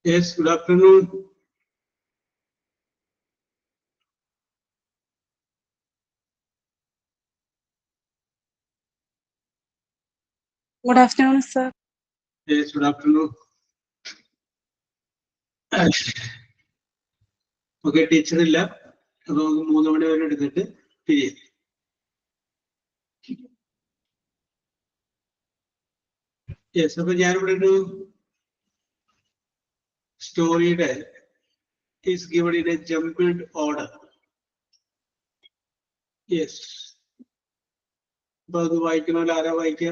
Yes, good afternoon. Good afternoon, sir. Yes, good afternoon. Okay, teacher illa. Appo 3 മണി വരെ എടുത്തിട്ട് പിരിയും. Yes, appo ഞാൻ ഇവിടെ ഒരു സ്റ്റോറിയുടെ is given in a jumbled order. Yes. അപ്പോൾ അത് വായിക്കണമല്ലോ, ആരാ വായിക്കുക?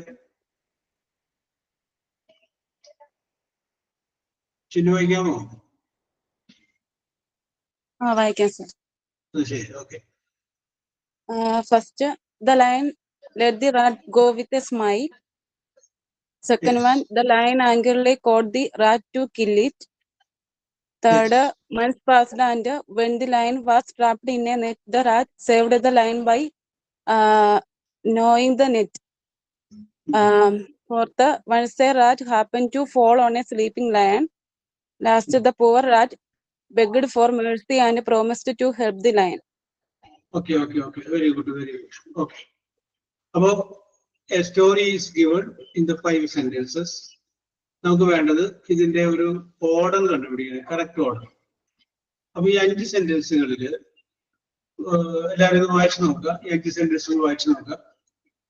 ചിന്നു വായിക്കാമോ? വായിക്കാം sir. ശരി, okay. First, the lion let the rat go with a smile. Second Yes. one, the lion angrily caught the rat to kill it. Third, Yes. months passed and when the lion was trapped in a net, the rat saved the lion by gnawing the net. Fourth, once a rat happened to fall on a sleeping lion. Last, the poor rat begged for mercy and promised to help the lion. Okay, okay, okay. Very good, very good. Okay. About a story is given in the 5 sentences. നമുക്ക് വേണ്ടത് ഇതിന്റെ ഒരു order കണ്ടുപിടിക്കുന്നത്, correct order. അപ്പൊ ഈ 5 സെന്റൻസുകളിൽ എല്ലാവരും ഇത് വായിച്ചു നോക്കുക. ഈ 5 സെന്റൻസുകൾ വായിച്ചു നോക്കുക.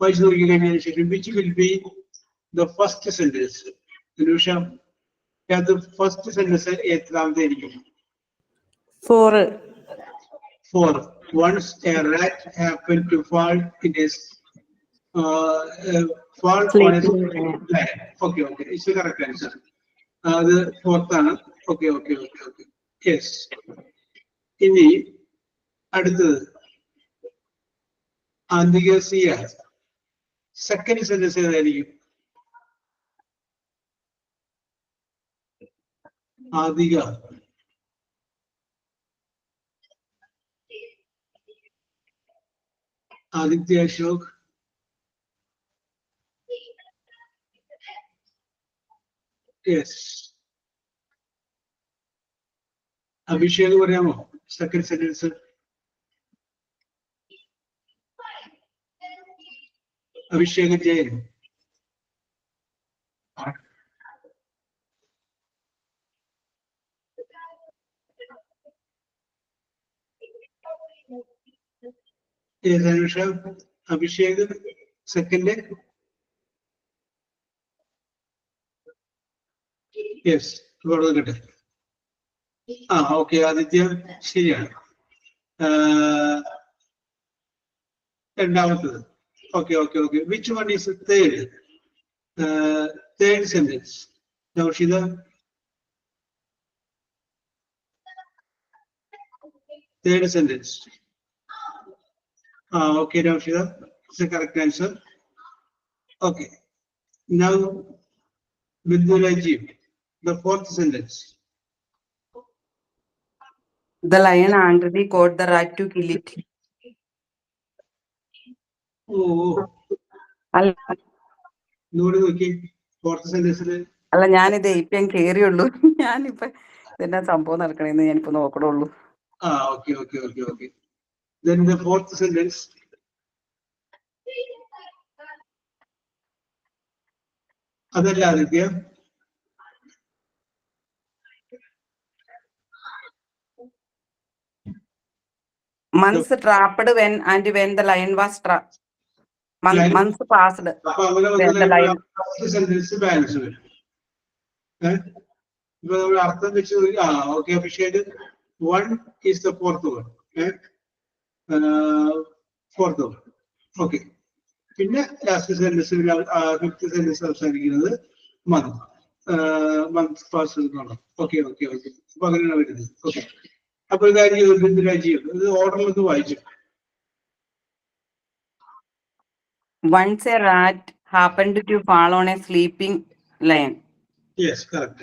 വായിച്ചു നോക്കി കഴിഞ്ഞതിന് ശേഷം which will be the first sentence? നിമിഷം അത് ഫസ്റ്റ് സെന്റൻസ് എത്രാമത്തെ ആയിരിക്കും? 4. 4. Once a rat happened to fall in his fall on his land. Okay, okay. It's the correct answer. The fourth ആണ്. Okay, okay, okay, okay. Yes. ഇനി അടുത്തത് ആന്തികസിയ. Second sentence ഏതായിരിക്കും? Adhika. Aditya Ashok. Yes. Abhishek പറയാമോ second sentence? Abhishek Jayan. Abhishek second. Yes, കൊടുക്കട്ടെ. Okay, Aditya ശരിയാണ്. രണ്ടാമത്തത്. Okay, okay, okay. Which one is third? Third sentence Naushida. Third sentence. Okay, Naushida, it's the correct answer. Okay, now Bindu Rajiv, the fourth sentence. The lion angrily caught the rat to kill it. Oh, okay. Fourth sentence. അല്ല, ഞാനിത് ഇപ്പം കേറിയുള്ളൂ. ഞാനിപ്പോ ഇതെന്നാ സംഭവം നടക്കണേന്ന് ഞാനിപ്പോ നോക്കണുള്ളൂ. Okay, okay, okay, okay. Then the fourth sentence. അതല്ല Aditya. Months trapped when the lion was trapped. Months passed when the lion. Sentence balance വരും. ഇപ്പൊ നമ്മൾ അർത്ഥം വെച്ച് okay. Abhishek 1 is the fourth one. Fourth one. Okay. പിന്നെ ലാസ്റ്റ് സെന്റൻസ്, ഫിഫ്ത്ത് സെന്റൻസ് അവസാനിക്കുന്നത് month pass എന്നാണ്. Okay, okay, okay. അപ്പൊ അങ്ങനെയാണ് വരുന്നത്. ഓക്കെ. അപ്പൊ ഇതായിരിക്കും ബിന്ദുരാജീവ്. ഇത് ഓർഡറിൽ ഒന്ന് വായിച്ചു. Once a rat happened to fall on a sleeping lion. Yes, correct.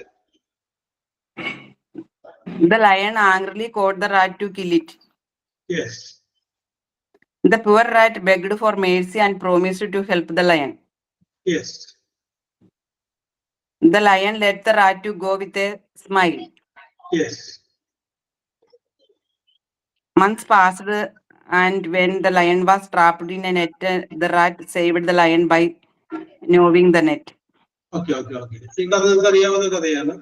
The lion angrily caught the rat to kill it. Yes. The poor rat begged for mercy and promised to help the lion. Yes. The lion let the rat to go with a smile. Yes. Months passed, and when the lion was trapped in a net, the rat saved the lion by gnawing the net. Okay okay okay ഈ കഥ നിങ്ങൾക്ക് അറിയാവുന്ന കഥയാണ്.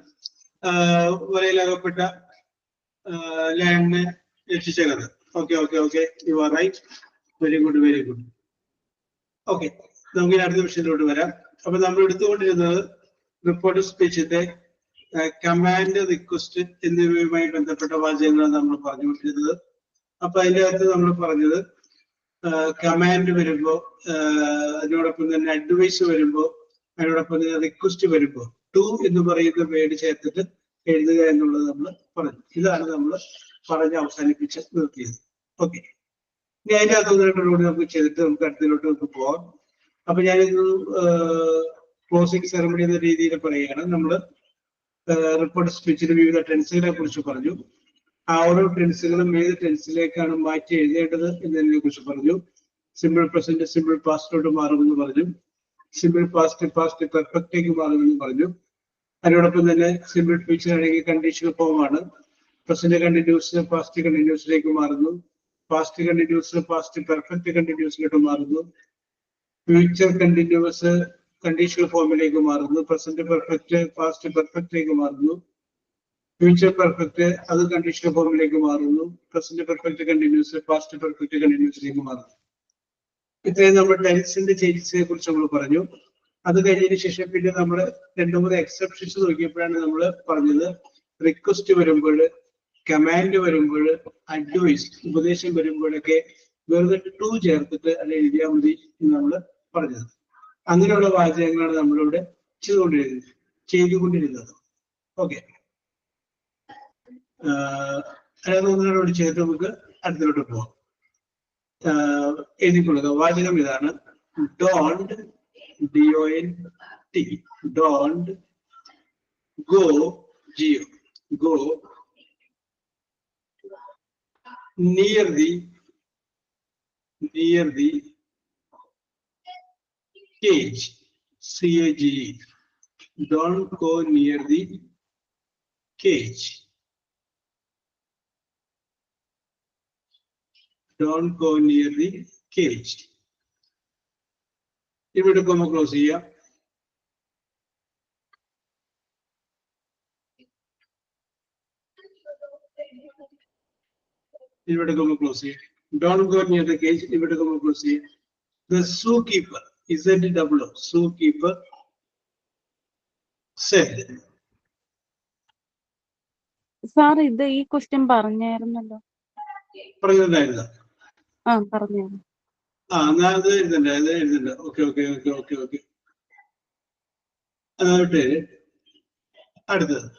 വലയിലകപ്പെട്ട ലയണിനെ രക്ഷിച്ച കഥ. Okay okay okay, you are right. Very good very good. Okay, നമുക്ക് അടുത്ത വിഷയത്തിലോട്ട് വരാം. അപ്പൊ നമ്മൾ എടുത്തുകൊണ്ടിരുന്നത് റിപ്പോർട്ട് സ്പീച്ചിന്റെ കമാൻഡ്, റിക്വസ്റ്റ് എന്നിവയുമായി ബന്ധപ്പെട്ട വാചകങ്ങളാണ് നമ്മൾ പറഞ്ഞുകൊണ്ടിരുന്നത്. അപ്പൊ അതിന്റെ അകത്ത് നമ്മൾ പറഞ്ഞത് കമാൻഡ് വരുമ്പോ, അതിനോടൊപ്പം തന്നെ അഡ്വൈസ് വരുമ്പോ, അതിനോടൊപ്പം തന്നെ റിക്വസ്റ്റ് വരുമ്പോ ടു എന്ന് പറയുന്ന വേർഡ് ചേർത്തിട്ട് എഴുതുക എന്നുള്ളത് നമ്മൾ പറഞ്ഞു. ഇതാണ് നമ്മൾ പറഞ്ഞ് അവസാനിപ്പിച്ച് നിർത്തിയത്. ഓക്കെ, ഇനി അതിന്റെ അകത്തുകൂടി നമുക്ക് ചെയ്തിട്ട് നമുക്ക് അടുത്തതിലോട്ട് നമുക്ക് പോവാം. അപ്പൊ ഞാനിത് ക്ലോസിംഗ് സെറമണി എന്ന രീതിയിൽ പറയുകയാണ്. നമ്മള് റിപ്പോർട്ട് സ്പീച്ചിന്റെ വിവിധ ടെൻസുകളെ കുറിച്ച് പറഞ്ഞു. ആ ഓരോ ടെൻസുകളും ഏത് ടെൻസിലേക്കാണ് മാറ്റി എഴുതേണ്ടത് എന്നതിനെ കുറിച്ച് പറഞ്ഞു. സിമ്പിൾ പ്രസന്റ് സിമ്പിൾ പാസ്റ്റിലോട്ട് മാറുമെന്ന് പറഞ്ഞു. സിമ്പിൾ പാസ്റ്റ് പെർഫെക്റ്റേക്ക് മാറുമെന്ന് പറഞ്ഞു. അതിനോടൊപ്പം തന്നെ സിമ്പിൾ ഫ്യൂച്ചർ ആണെങ്കിൽ കണ്ടീഷണൽ ഫോം ആണ്. പ്രസന്റ് കണ്ടിന്യൂസ് പാസ്റ്റ് കണ്ടിന്യൂസിലേക്ക് മാറുന്നു. പാസ്റ്റ് കണ്ടിന്യൂസ് പാസ്റ്റ് പെർഫെക്റ്റ് കണ്ടിന്യൂസിലോട്ട് മാറുന്നു. ഫ്യൂച്ചർ കണ്ടിന്യൂസ് കണ്ടീഷണൽ ഫോമിലേക്ക് മാറുന്നു. പ്രസന്റ് പെർഫെക്റ്റ് പാസ്റ്റ് പെർഫെക്റ്റിലേക്ക് മാറുന്നു. ഫ്യൂച്ചർ പെർഫെക്റ്റ് അത് കണ്ടീഷണൽ ഫോമിലേക്ക് മാറുന്നു. Present perfect continuous past perfect കണ്ടിന്യൂസിലേക്ക് മാറുന്നു. ഇത്രയും നമ്മൾ ടെൻസിന്റെ ചേഞ്ചസിനെ കുറിച്ച് നമ്മൾ പറഞ്ഞു. അത് കഴിഞ്ഞതിന് ശേഷം പിന്നെ നമ്മൾ 2-3 എക്സെപ്ഷൻസ് നോക്കിയപ്പോഴാണ് നമ്മൾ പറഞ്ഞത് റിക്വസ്റ്റ് വരുമ്പോൾ, കമാൻഡ് വരുമ്പോൾ, അഡ്വൈസ് ഉപദേശം വരുമ്പോഴൊക്കെ വെറുതെ ടു ചേർത്തിട്ട് അത് എഴുതിയാൽ മതി എന്ന് നമ്മൾ പറഞ്ഞത്. അങ്ങനെയുള്ള വാചകങ്ങളാണ് നമ്മളിവിടെ ചെയ്തുകൊണ്ടിരുന്നത്. ഓക്കെ, അതൊന്നുകൂടെ ചെയ്തിട്ട് നമുക്ക് അടുത്തോട്ട് പോവാം. എഴുതിക്കൊള്ളുക. വാചകം ഇതാണ്: don't, DONT, don't go, GO, go near the cage, CAGE. Don't go near the cage. Don't go near the cage. ഇവിടെ നമുക്ക് ക്ലോസ് ചെയ്യാം. ഇവിടെ നമുക്ക് ക്ലോസ് ചെയ്യാം. Don't go near the cage. ഇവിടെ നമുക്ക് ക്ലോസ് ചെയ്യാം. The zookeeper, ZOO, zookeeper said. Sir ഇത് ഈ ക്വസ്റ്റ്യൻ പറഞ്ഞായിരുന്നല്ലോ. പറഞ്ഞിട്ടുണ്ടായിരുന്നു. പറഞ്ഞായിരുന്നു. എന്നാ അത് എഴുതണ്ട. ഓക്കെ. എന്നിട്ട് അടുത്തത്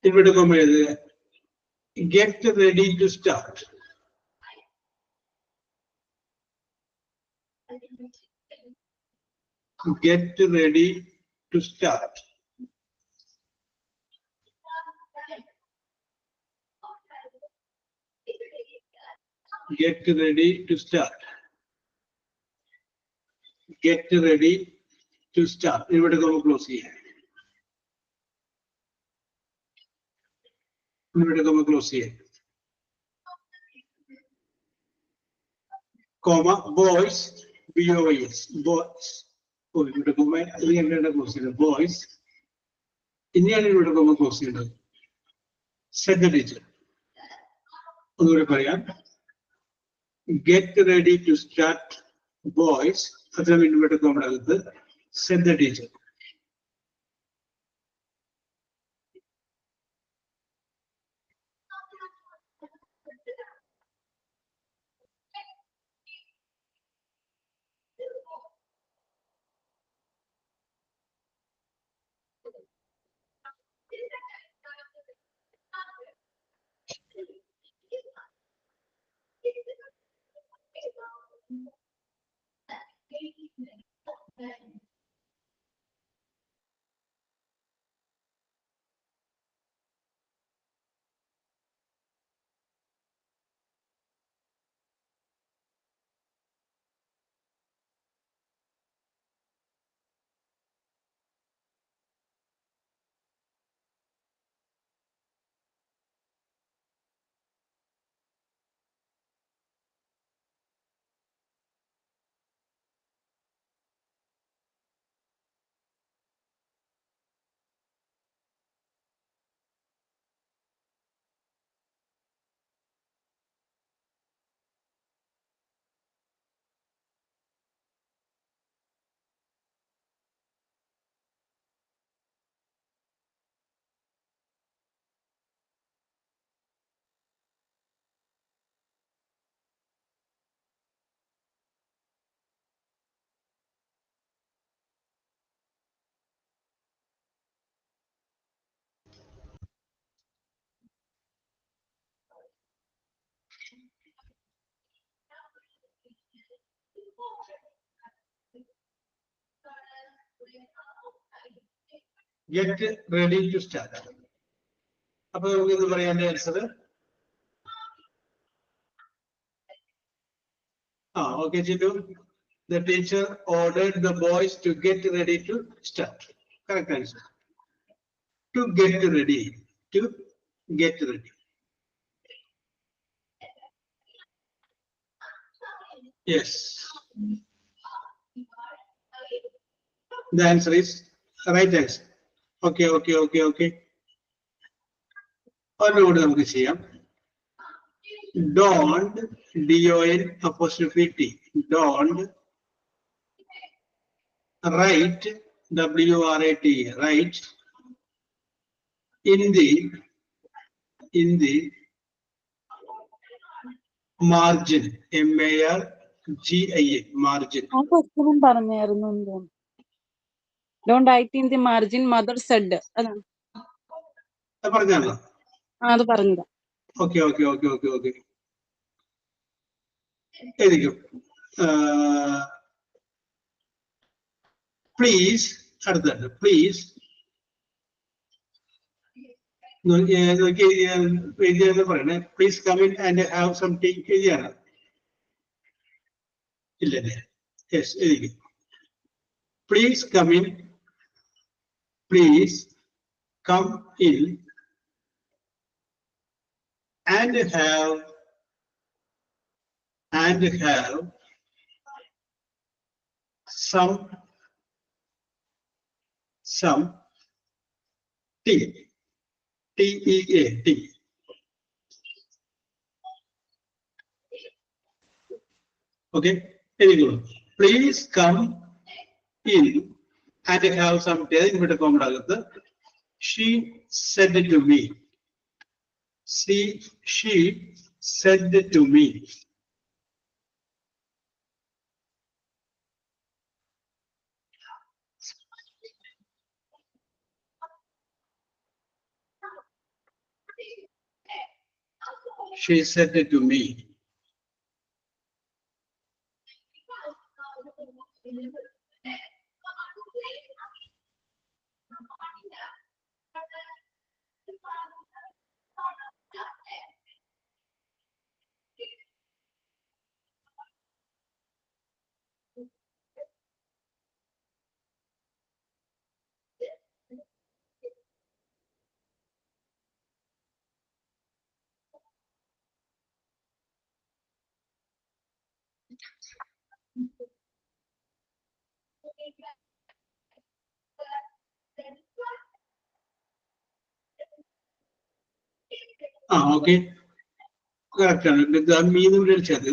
ഇവിടെ എഴുതുക. Get ready to start. Get ready to start. Get ready to start. Get ready to start. ഇവിടെ നമുക്ക് ക്ലോസ് ചെയ്യാം. ഇവിടെ നമുക്ക് ക്ലോസ് ചെയ്യാം. Comma, boys, BOYS, boys. ഇവിടെ കോമ ഇത് എങ്ങനെയാണ് ക്ലോസ് ചെയ്യുന്നത്? ബോയ്സ്. ഇനിയാണ് ഇവിടെ കോമ ക്ലോസ് ചെയ്യേണ്ടത്. Said the teacher. ഒന്നുകൂടി പറയാം. Get ready to start, boys. അത്ര ഇവിടെ കോമ അകത്ത് said the teacher. Get ready to start. അപ്പൊ നമുക്ക് ഇത് പറയാൻ്റെ answer okay, Chidu. The teacher ordered the boys to get ready to start. Correct answer. To get ready. To get ready. Yes. The answer is right answer. Okay. ഒന്നുകൂടി നമുക്ക് ചെയ്യാം. Don't, D-O-N''T, don't write, W-R-A-T, write in the margin, M-A-R-G-I-N, margin. ആ ക്വസ്റ്റ്യനും പറഞ്ഞായിരുന്നു എന്ന് തോന്നുന്നു. Don't write in the margin, mother said. അതാണ്. പറഞ്ഞാണോ? അത് പറഞ്ഞതാ. Okay. എഴുതിക്കും. Please, അടുത്തത് please. എഴുതിയെന്ന് പറയണേ. Please come in and have some tea. എഴുതിയാണ്. ഇല്ലല്ലേ? Yes, എഴുതിക്കും. Please come in. Please come in and have some tea. T-E-A, tea. Okay, very good. Please come in and have some tea. She said to me. She said to me. She said it to me. Okay. Correct. The meaning will change.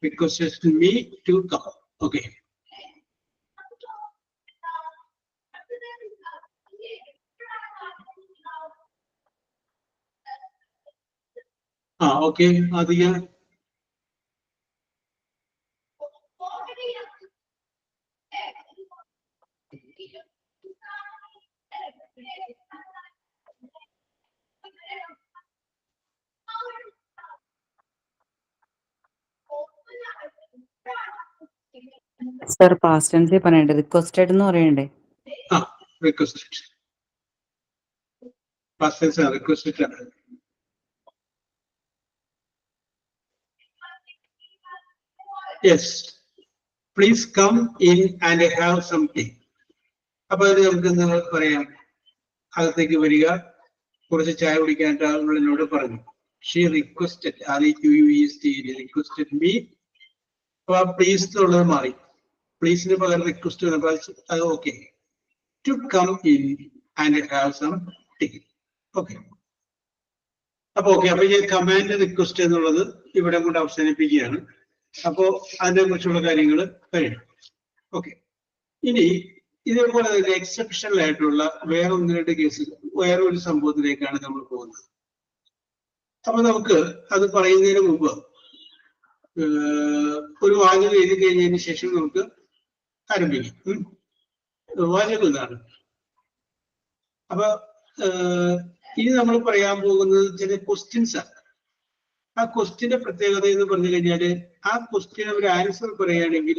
Because it's me to come. Okay. Okay. Adiya. Sir past tense പറയണ്ടേ? Requested എന്ന് പറയണ്ടേ? Requested. Past tense requested. Yes. Please come in and have some tea. അപ്പൊ അത് നമുക്ക് എന്താ പറയാം? അകത്തേക്ക് വരിക, കുറച്ച് ചായ കുടിക്കാനായിട്ട് ആളുകൾ എന്നോട് പറഞ്ഞു. She requested, requested me. അപ്പൊ ആ പ്ലീസ് എന്നുള്ളത് മാറി. പ്ലീസിന് പകരം റിക്വസ്റ്റ് അത് okay. To come in and have some tea. Okay. അപ്പൊ ഓക്കെ. അപ്പൊ ഈ കമാൻഡ് റിക്വസ്റ്റ് എന്നുള്ളത് ഇവിടെ കൊണ്ട് അവസാനിപ്പിക്കുകയാണ്. അപ്പോ അതിനെ കുറിച്ചുള്ള കാര്യങ്ങൾ പറയണം. ഓക്കെ. ഇനി ഇതേപോലെ തന്നെ എക്സെപ്ഷണൽ ആയിട്ടുള്ള വേറെ ഒന്ന് രണ്ട് കേസ്, വേറെ ഒരു സംഭവത്തിലേക്കാണ് നമ്മൾ പോകുന്നത്. അപ്പൊ നമുക്ക് അത് പറയുന്നതിന് മുമ്പ് ഒരു വാചകം എഴുതി കഴിഞ്ഞതിന് ശേഷം നമുക്ക് ആരംഭിക്കാം. വാചകം ഇതാണ്. അപ്പൊ ഇനി നമ്മൾ പറയാൻ പോകുന്നത് ചില ക്വസ്റ്റ്യൻസ് ആണ്. ആ ക്വസ്റ്റ്യന്റെ പ്രത്യേകത എന്ന് പറഞ്ഞു കഴിഞ്ഞാൽ ആ ക്വസ്റ്റ്യൻ ഒരു ആൻസർ പറയുകയാണെങ്കിൽ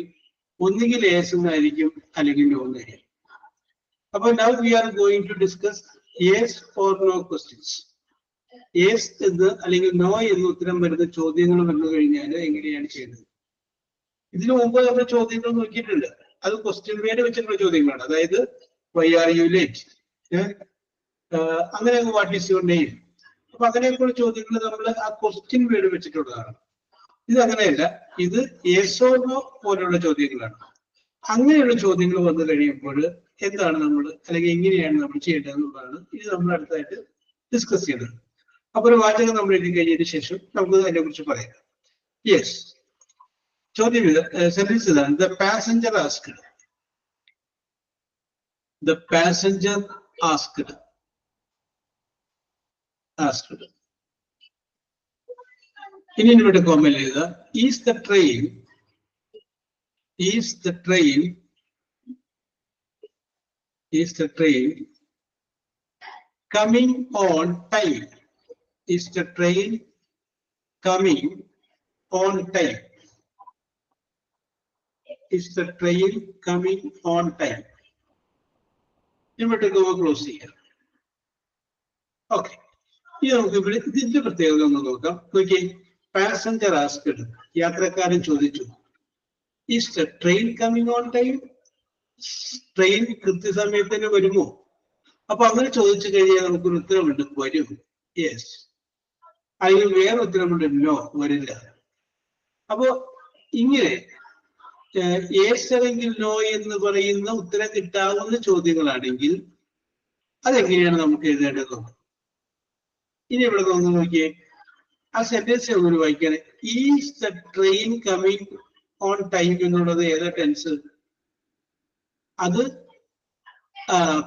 ഒന്നുകിൽ യെസ് എന്നായിരിക്കും അല്ലെങ്കിൽ നോ എന്നായിരിക്കും. അപ്പൊ now we are going to discuss yes or no questions. Yes എന്ന് അല്ലെങ്കിൽ നോ എന്ന് ഉത്തരം വരുന്ന ചോദ്യങ്ങൾ വന്നു കഴിഞ്ഞാൽ എങ്ങനെയാണ് ചെയ്യുന്നത്? ഇതിനു മുമ്പ് നമ്മൾ ചോദ്യങ്ങൾ നോക്കിയിട്ടുണ്ട്. അത് ക്വസ്റ്റ്യൻ വേർഡ് വെച്ചിട്ടുള്ള ചോദ്യങ്ങളാണ്. അതായത് വൈ ആർ യു ലേറ്റ്, അങ്ങനെ വാട്ട് ഈസ് യുവർ നെയിം. അപ്പൊ അങ്ങനെയൊക്കെയുള്ള ചോദ്യങ്ങൾ നമ്മൾ ആ ക്വസ്റ്റ്യൻ വേർഡ് വെച്ചിട്ടുള്ളതാണ്. ഇത് അങ്ങനെയല്ല, ഇത് യെസ് ഓർ നോ പോലെയുള്ള ചോദ്യങ്ങളാണ്. അങ്ങനെയുള്ള ചോദ്യങ്ങൾ വന്നു കഴിയുമ്പോൾ എന്താണ് നമ്മൾ അല്ലെങ്കിൽ എങ്ങനെയാണ് നമ്മൾ ചെയ്യേണ്ടത് എന്നുള്ളതാണ് ഇത് നമ്മൾ അടുത്തായിട്ട് ഡിസ്കസ് ചെയ്യുന്നത്. അപ്പൊ ഒരു വാചകം നമ്മൾ എഴുതി കഴിഞ്ഞതിന് ശേഷം നമുക്ക് അതിനെ കുറിച്ച് പറയാം. യെസ്, ചോദ്യം ഇത്, സെന്റൻസ് ഇതാണ്. The passenger asked. The passenger asked. Asked. ഇനി ഇവിടെ കോമന്റ് എഴുതുക. Is the train, is the train, is the train coming on time. Is the train coming on time? Is the train coming on time? ഇവിടെ go close here. Okay. ഇനി നമുക്ക് ഇവിടെ ഇതിന്റെ പ്രത്യേകത ഒന്ന് നോക്കാം. നോക്കിയേ, പാസഞ്ചർ ആസ്ക്ഡ്, യാത്രക്കാരൻ ചോദിച്ചു, is the train coming on time? Train കൃത്യസമയത്തിന് വരുമോ? അപ്പൊ അങ്ങനെ ചോദിച്ചു കഴിഞ്ഞാൽ നമുക്കൊരു ഉത്തരമുണ്ട്, വരും. യെസ്. അതിന് വേറെ ഉത്തരമുണ്ട്, നോ, വരില്ല. അപ്പോ ഇങ്ങനെ യെസ് അല്ലെങ്കിൽ നോ എന്ന് പറയുന്ന ഉത്തരം കിട്ടാവുന്ന ചോദ്യങ്ങളാണെങ്കിൽ അതെങ്ങനെയാണ് നമുക്ക് എഴുതേണ്ടത്? ഇനി ഇവിടെ നോക്കിയേ, ആ സെന്റൻസ് ഒന്ന് വായിക്കാണ്. Is the train coming on time എന്നുള്ളത് ഏതാ ടെൻസ്? അത്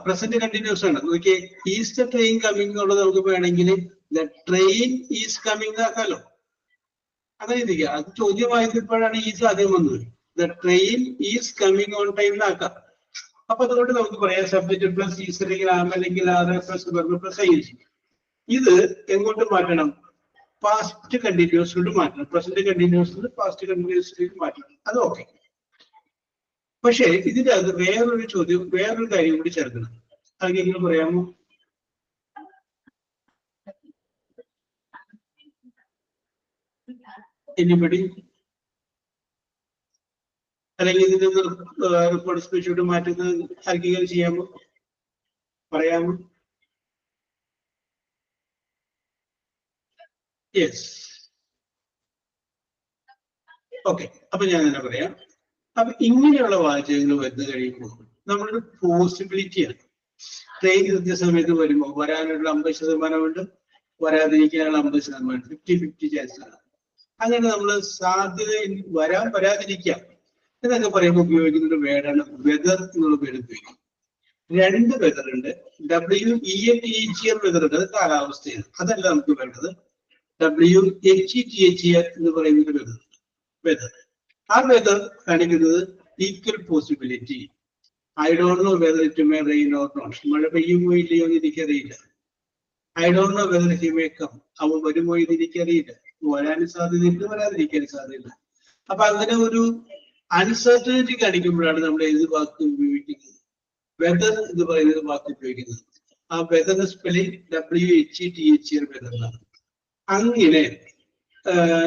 പ്രസന്റ് കണ്ടിന്യൂസ് ആണ്. നോക്കിയേ, ഈസ് ദ ട്രെയിൻ കമ്മിങ് എന്നുള്ളത് നമുക്ക് വേണമെങ്കിൽ ദ ട്രെയിൻ ഈസ് കമ്മിങ് ആക്കാലോ. അങ്ങനെ ഇരിക്കുക. അത് ചോദ്യമായപ്പോഴാണ് ഈസ് ആദ്യം വന്നത്. The train is coming on time ആക്കാം. അപ്പൊ അതുകൊണ്ട് നമുക്ക് പറയാം സബ്ജക്ട് പ്ലസ് ഈസ് അല്ലെങ്കിൽ ആം അല്ലെങ്കിൽ are plus verb plus I. ഇത് എങ്ങോട്ട് മാറ്റണം? പാസ്റ്റ് കണ്ടിന്യൂസിലോട്ട് മാറ്റണം. പ്രസന്റ് കണ്ടിന്യൂസിൽ പാസ്റ്റ് കണ്ടിന്യൂസിലേക്ക് മാറ്റണം. അത് ഓക്കെ. പക്ഷേ ഇതിന്റെ അത് വേറൊരു ചോദ്യം, വേറൊരു കാര്യം കൂടി ചേർക്കണം. അതെങ്ങനെ പറയാമോ? എനിബഡി? അല്ലെങ്കിൽ ഇതിന്റെ റിപ്പോർട്ട് സ്പീച്ചോട്ട് മാറ്റുന്നത് ആർക്കെങ്കിലും ചെയ്യാമോ? പറയാമോ? യെസ്. ഓക്കെ, അപ്പൊ ഞാൻ തന്നെ പറയാം. അപ്പൊ ഇങ്ങനെയുള്ള വാചകങ്ങൾ വന്നു കഴിയുമ്പോൾ നമ്മളൊരു പോസിബിലിറ്റിയാണ്. ട്രെയിൻ കൃത്യസമയത്ത് വരുമ്പോൾ വരാനുള്ള 50% വരാതിരിക്കാനുള്ള 50%, 50-50 ചാൻസ് ആണ്. അങ്ങനെ നമ്മൾ സാധ്യത വരാൻ വരാതിരിക്കാം എന്നൊക്കെ പറയുമ്പോൾ ഉപയോഗിക്കുന്ന വേർഡാണ് വെതർ എന്നുള്ള പേര് ഉപയോഗിക്കും. 2 വെതർ ഉണ്ട്. WEATHER വെതർ ഉണ്ട്, അത് കാലാവസ്ഥയാണ്. അതല്ല നമുക്ക് വേണ്ടത്. WHETHER എന്ന് പറയുന്ന വെതർ. വെതർ, ആ വെതർ കാണിക്കുന്നത് equal possibility. I don't know whether it may rain or not. മഴ പെയ്യുമോ ഇല്ലയോ എന്ന് എനിക്കറിയില്ല. I don't know whether he may come. അവൻ വരുമോ എന്ന് എനിക്കറിയില്ല. വരാനും സാധ്യതയുണ്ട്, വരാതിരിക്കാനും സാധ്യതയില്ല. അപ്പൊ അങ്ങനെ ഒരു അൺസർട്ടനിറ്റി കാണിക്കുമ്പോഴാണ് നമ്മൾ ഏത് വാക്ക് ഉപയോഗിക്കുന്നത്? വെദർ എന്ന് പറയുന്നത് വാക്ക് ഉപയോഗിക്കുന്നത്. ആ വെദറിന്റെ സ്പെല്ലിംഗ് WHETHER വെദർ എന്നാണ്. അങ്ങനെ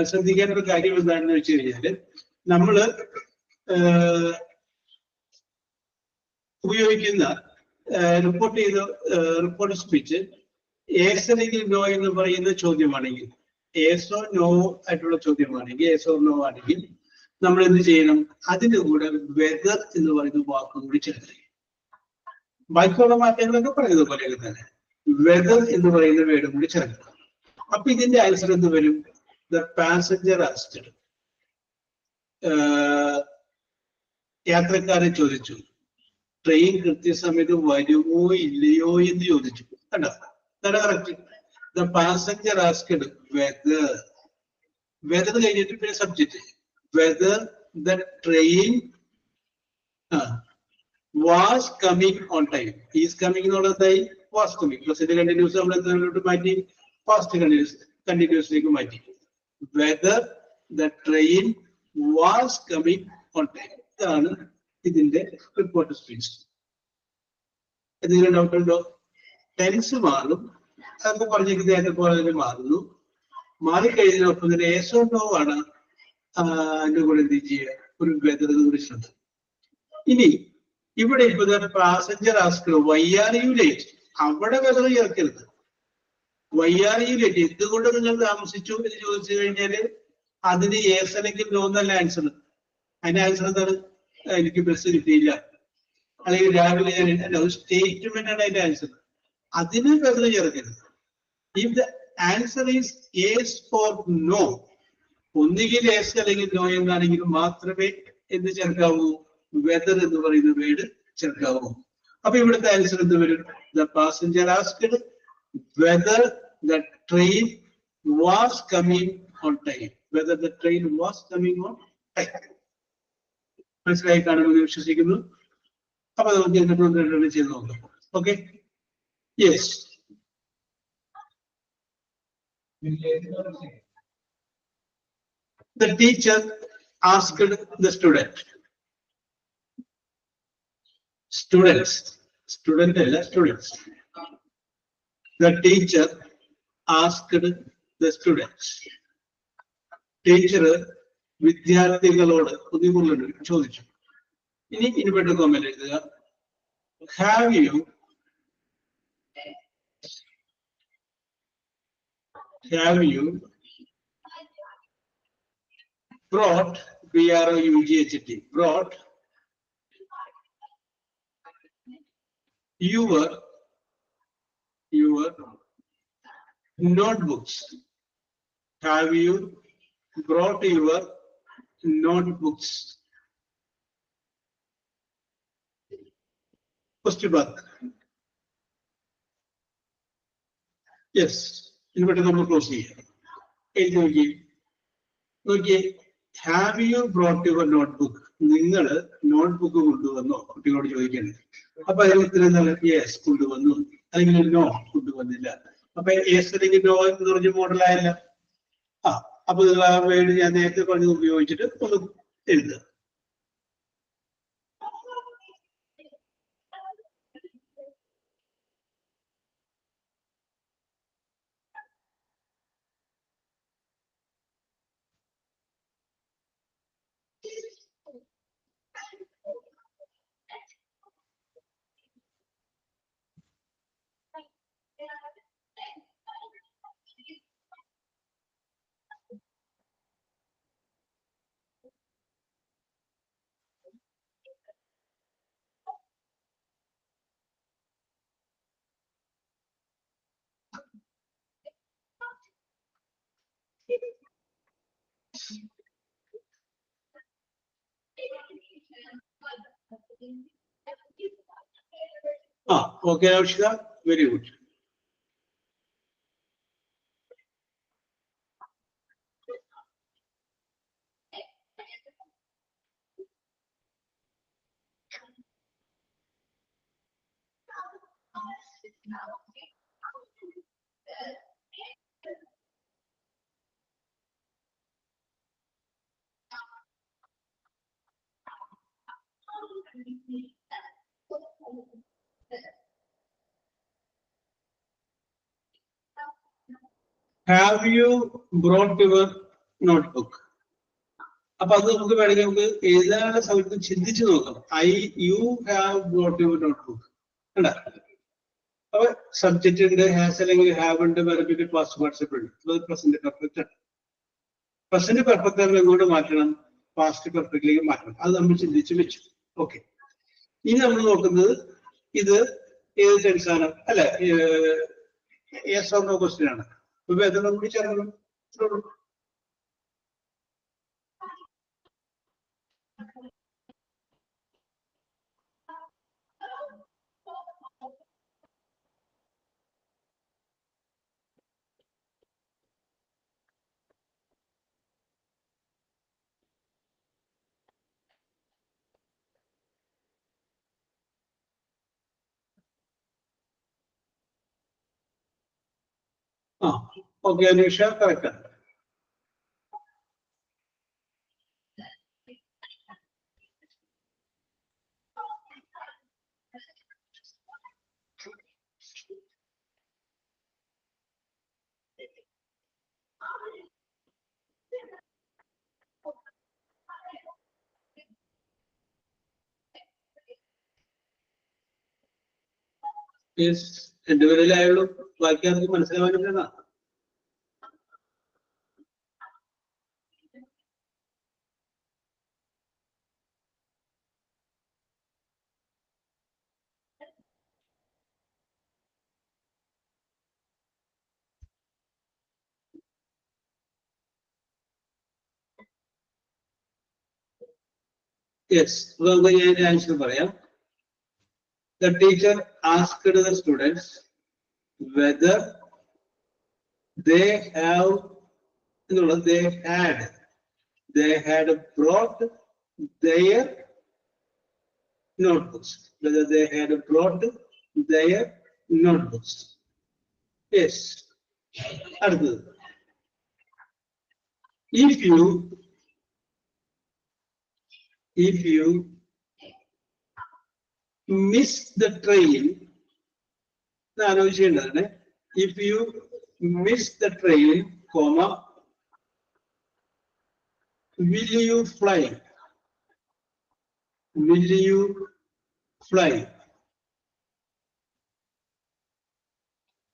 ശ്രദ്ധിക്കേണ്ട ഒരു കാര്യം എന്താണെന്ന് വെച്ച് കഴിഞ്ഞാല് നമ്മള് ഉപയോഗിക്കുന്ന റിപ്പോർട്ട് സ്പീച്ച് യെസ് അല്ലെങ്കിൽ നോ എന്ന് പറയുന്ന ചോദ്യമാണെങ്കിൽ, യെസ് ഓർ നോ ആയിട്ടുള്ള ചോദ്യമാണെങ്കിൽ, യെസ് ഓർ നോ ആണെങ്കിൽ നമ്മൾ എന്ത് ചെയ്യണം? അതിന്റെ കൂടെ വെദർ എന്ന് പറയുന്ന വാക്കും കൂടി ചേർത്ത്. ബാക്കിയുള്ള മാറ്റങ്ങളൊക്കെ പറയുന്നത് തന്നെ വെദർ എന്ന് പറയുന്ന വേർഡും കൂടി ചേർക്കണം. അപ്പൊ ഇതിന്റെ ആൻസർ എന്ത് വരും? The passenger asked. യാത്രക്കാരൻ ചോദിച്ചു, ട്രെയിൻ കൃത്യസമയത്ത് വരുമോ ഇല്ലയോ എന്ന് ചോദിച്ചു. കണ്ടോ? Correct. The passenger asked whether. Whether കഴിഞ്ഞിട്ട് പിന്നെ subject. Whether the train was coming on time. Is coming എന്നുള്ളതായി വാസ് കമ്മിങ്. പ്രസന്റ് കണ്ടിന്യൂസ് നമ്മൾ എന്തിലോട്ട് മാറ്റി? പാസ്റ്റ് കണ്ടിന്യൂസിലേക്ക് മാറ്റി. whether the train was coming on time. ഇതാണ് ഇതിന്റെ റിപ്പോർട്ട് സ്പീച്ച്. എന്തെങ്കിലും ഡൗട്ട് ഉണ്ടോ? ടെൻസ് മാറും, അതൊക്കെ പറഞ്ഞിരിക്കുന്നത് നേരത്തെ പോലെ തന്നെ മാറുന്നു. മാറിക്കഴിഞ്ഞതിനൊപ്പം തന്നെ yes or no ആണ് അതിന്റെ കൂടെ എന്ത് ചെയ്യുക, ഒരു വെതർ കൂടി ശ്രദ്ധ. ഇനി ഇവിടെ ഇപ്പൊ passenger ask why are you late, അവിടെ വെതർ ചേർക്കരുത്. വൈ ആർ യു ലേറ്റ്, എന്തുകൊണ്ട് നിങ്ങൾ താമസിച്ചു എന്ന് ചോദിച്ചു കഴിഞ്ഞാല് അതിന് യേസ് അല്ലെങ്കിൽ നോ എന്നല്ല ആൻസർ. അതിന്റെ ആൻസർ എന്താണ്? എനിക്ക് ബസ് കിട്ടിയില്ല, അല്ലെങ്കിൽ രാവിലെ സ്റ്റേറ്റ്മെന്റ് ആണ് അതിന്റെ ആൻസർ. അതിന് വെതർ ചേർക്കരുത്. If the answer is yes or no, ഒന്നുകിൽ യേസ് അല്ലെങ്കിൽ നോ എന്നാണെങ്കിലും മാത്രമേ എന്ത് ചേർക്കാവൂ, വെതർ എന്ന് പറയുന്ന വേർഡ് ചേർക്കാവൂ. അപ്പൊ ഇവിടുത്തെ ആൻസർ എന്ത് വരും? The passenger asked whether the train was coming on time. Whether the train was coming on time. മനസ്സിലായി കാണുമെന്ന് വിശ്വസിക്കുന്നു. അപ്പൊ നമുക്ക് എന്നിട്ട് ചെയ്ത് നോക്കാം. Okay, yes. The teacher asked the student. Students. Student alla students. The teacher asked the students. Teacher വിദ്യാർത്ഥികളോട് ചോദിച്ചു. ഇനി ഇൻവെർട്ടഡ് കോമ എഴുതുക. Have you brought, B-R-O-U-G-H-T, brought your notebooks? Have you brought your notebooks? Question mark. Yes. Inverted നമ്മൾ close ചെയ്യാം. എഴുതി നോക്കിയേ. Have you brought your notebook? നിങ്ങൾ notebook കൊണ്ടുവന്നോ? കുട്ടികളോട് ചോദിക്കുന്നത്. അപ്പൊ അതിന് ഉത്തരം എന്താണ്? യെസ് കൊണ്ടുവന്നു, അല്ലെങ്കിൽ നോ കൊണ്ടുവന്നില്ല. അപ്പൊ യെസ് അല്ലെങ്കിൽ നോ എന്ന് പറഞ്ഞ മോഡലായല്ല. അപ്പൊ നിങ്ങൾ ആ വേർഡ് ഞാൻ നേരത്തെ പറഞ്ഞത് ഉപയോഗിച്ചിട്ട് ഒന്ന് എഴുതുക. ഓക്കെ ആവശ്യ, very good. Have you brought your notebook? അപ്പൊ അത് നമുക്ക് വേണമെങ്കിൽ നമുക്ക് എഴുതാനുള്ള സമയത്ത് ചിന്തിച്ചു നോക്കാം. You have brought your notebook കണ്ട. അപ്പൊ സബ്ജക്റ്റ് ഉണ്ട്, ഹാസ് അല്ലെങ്കിൽ ഹാവ് ഉണ്ട്, വരപ്പിന്റെ പാസ്റ്റ് പാർട്ടിസിപ്പിൾ ഉണ്ട്. അത് പ്രസന്റ് പെർഫെക്റ്റ് ആണ്. പ്രസന്റ് പെർഫെക്റ്റ് നമ്മൾ എങ്ങോട്ട് മാറ്റണം? പാസ്റ്റ് പെർഫെക്റ്റിലേക്ക് മാറ്റണം. അത് നമ്മൾ ചിന്തിച്ചു വെച്ചു. ഓക്കെ, ഇനി നമ്മൾ നോക്കുന്നത് ഇത് ഏത് ടെൻസാണ് അല്ലെ? യെസ് ഓർ നോ ക്വസ്റ്റ്യൻ ആണ്. വേദന കൂടി ചേർക്കണം. ഓക്കെ, അനീഷ കറക്റ്റ് ആണ്. രണ്ടുപേരിലായുള്ളൂ, ബാക്കി ആർക്കും മനസ്സിലാവാനില്ല. യെസ്, ഞാൻ ആൻസർ പറയാം. The teacher asked the students whether they had brought their notebooks. Whether they had brought their notebooks. Yes. അടുത്തത്, if you miss the train, ആലോചിക്കേണ്ടതാണ്. If you miss the train, comma, will you fly? Will you fly?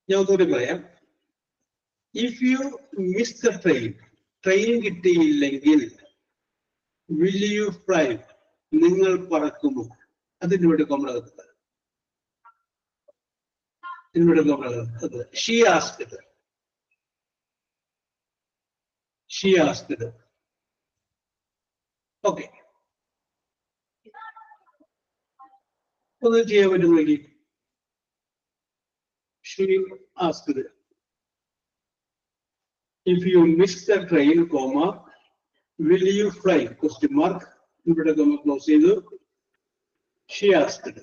ഞാൻ ഒന്നുകൂടി പറയാം. If you miss the train, train കിട്ടിയില്ലെങ്കിൽ will you fly? നിങ്ങൾ പറക്കുമോ? അതിന് വേണ്ടി കൊമ്പളകത്ത് she asked it. Okay. ഒന്ന് ചെയ്യാൻ പറ്റുമെങ്കിൽ she asked it. If you miss the train, comma, will you fly? Question mark. ഇവിടെ നമ്മൾ ക്ലോസ് ചെയ്തു. She asked it.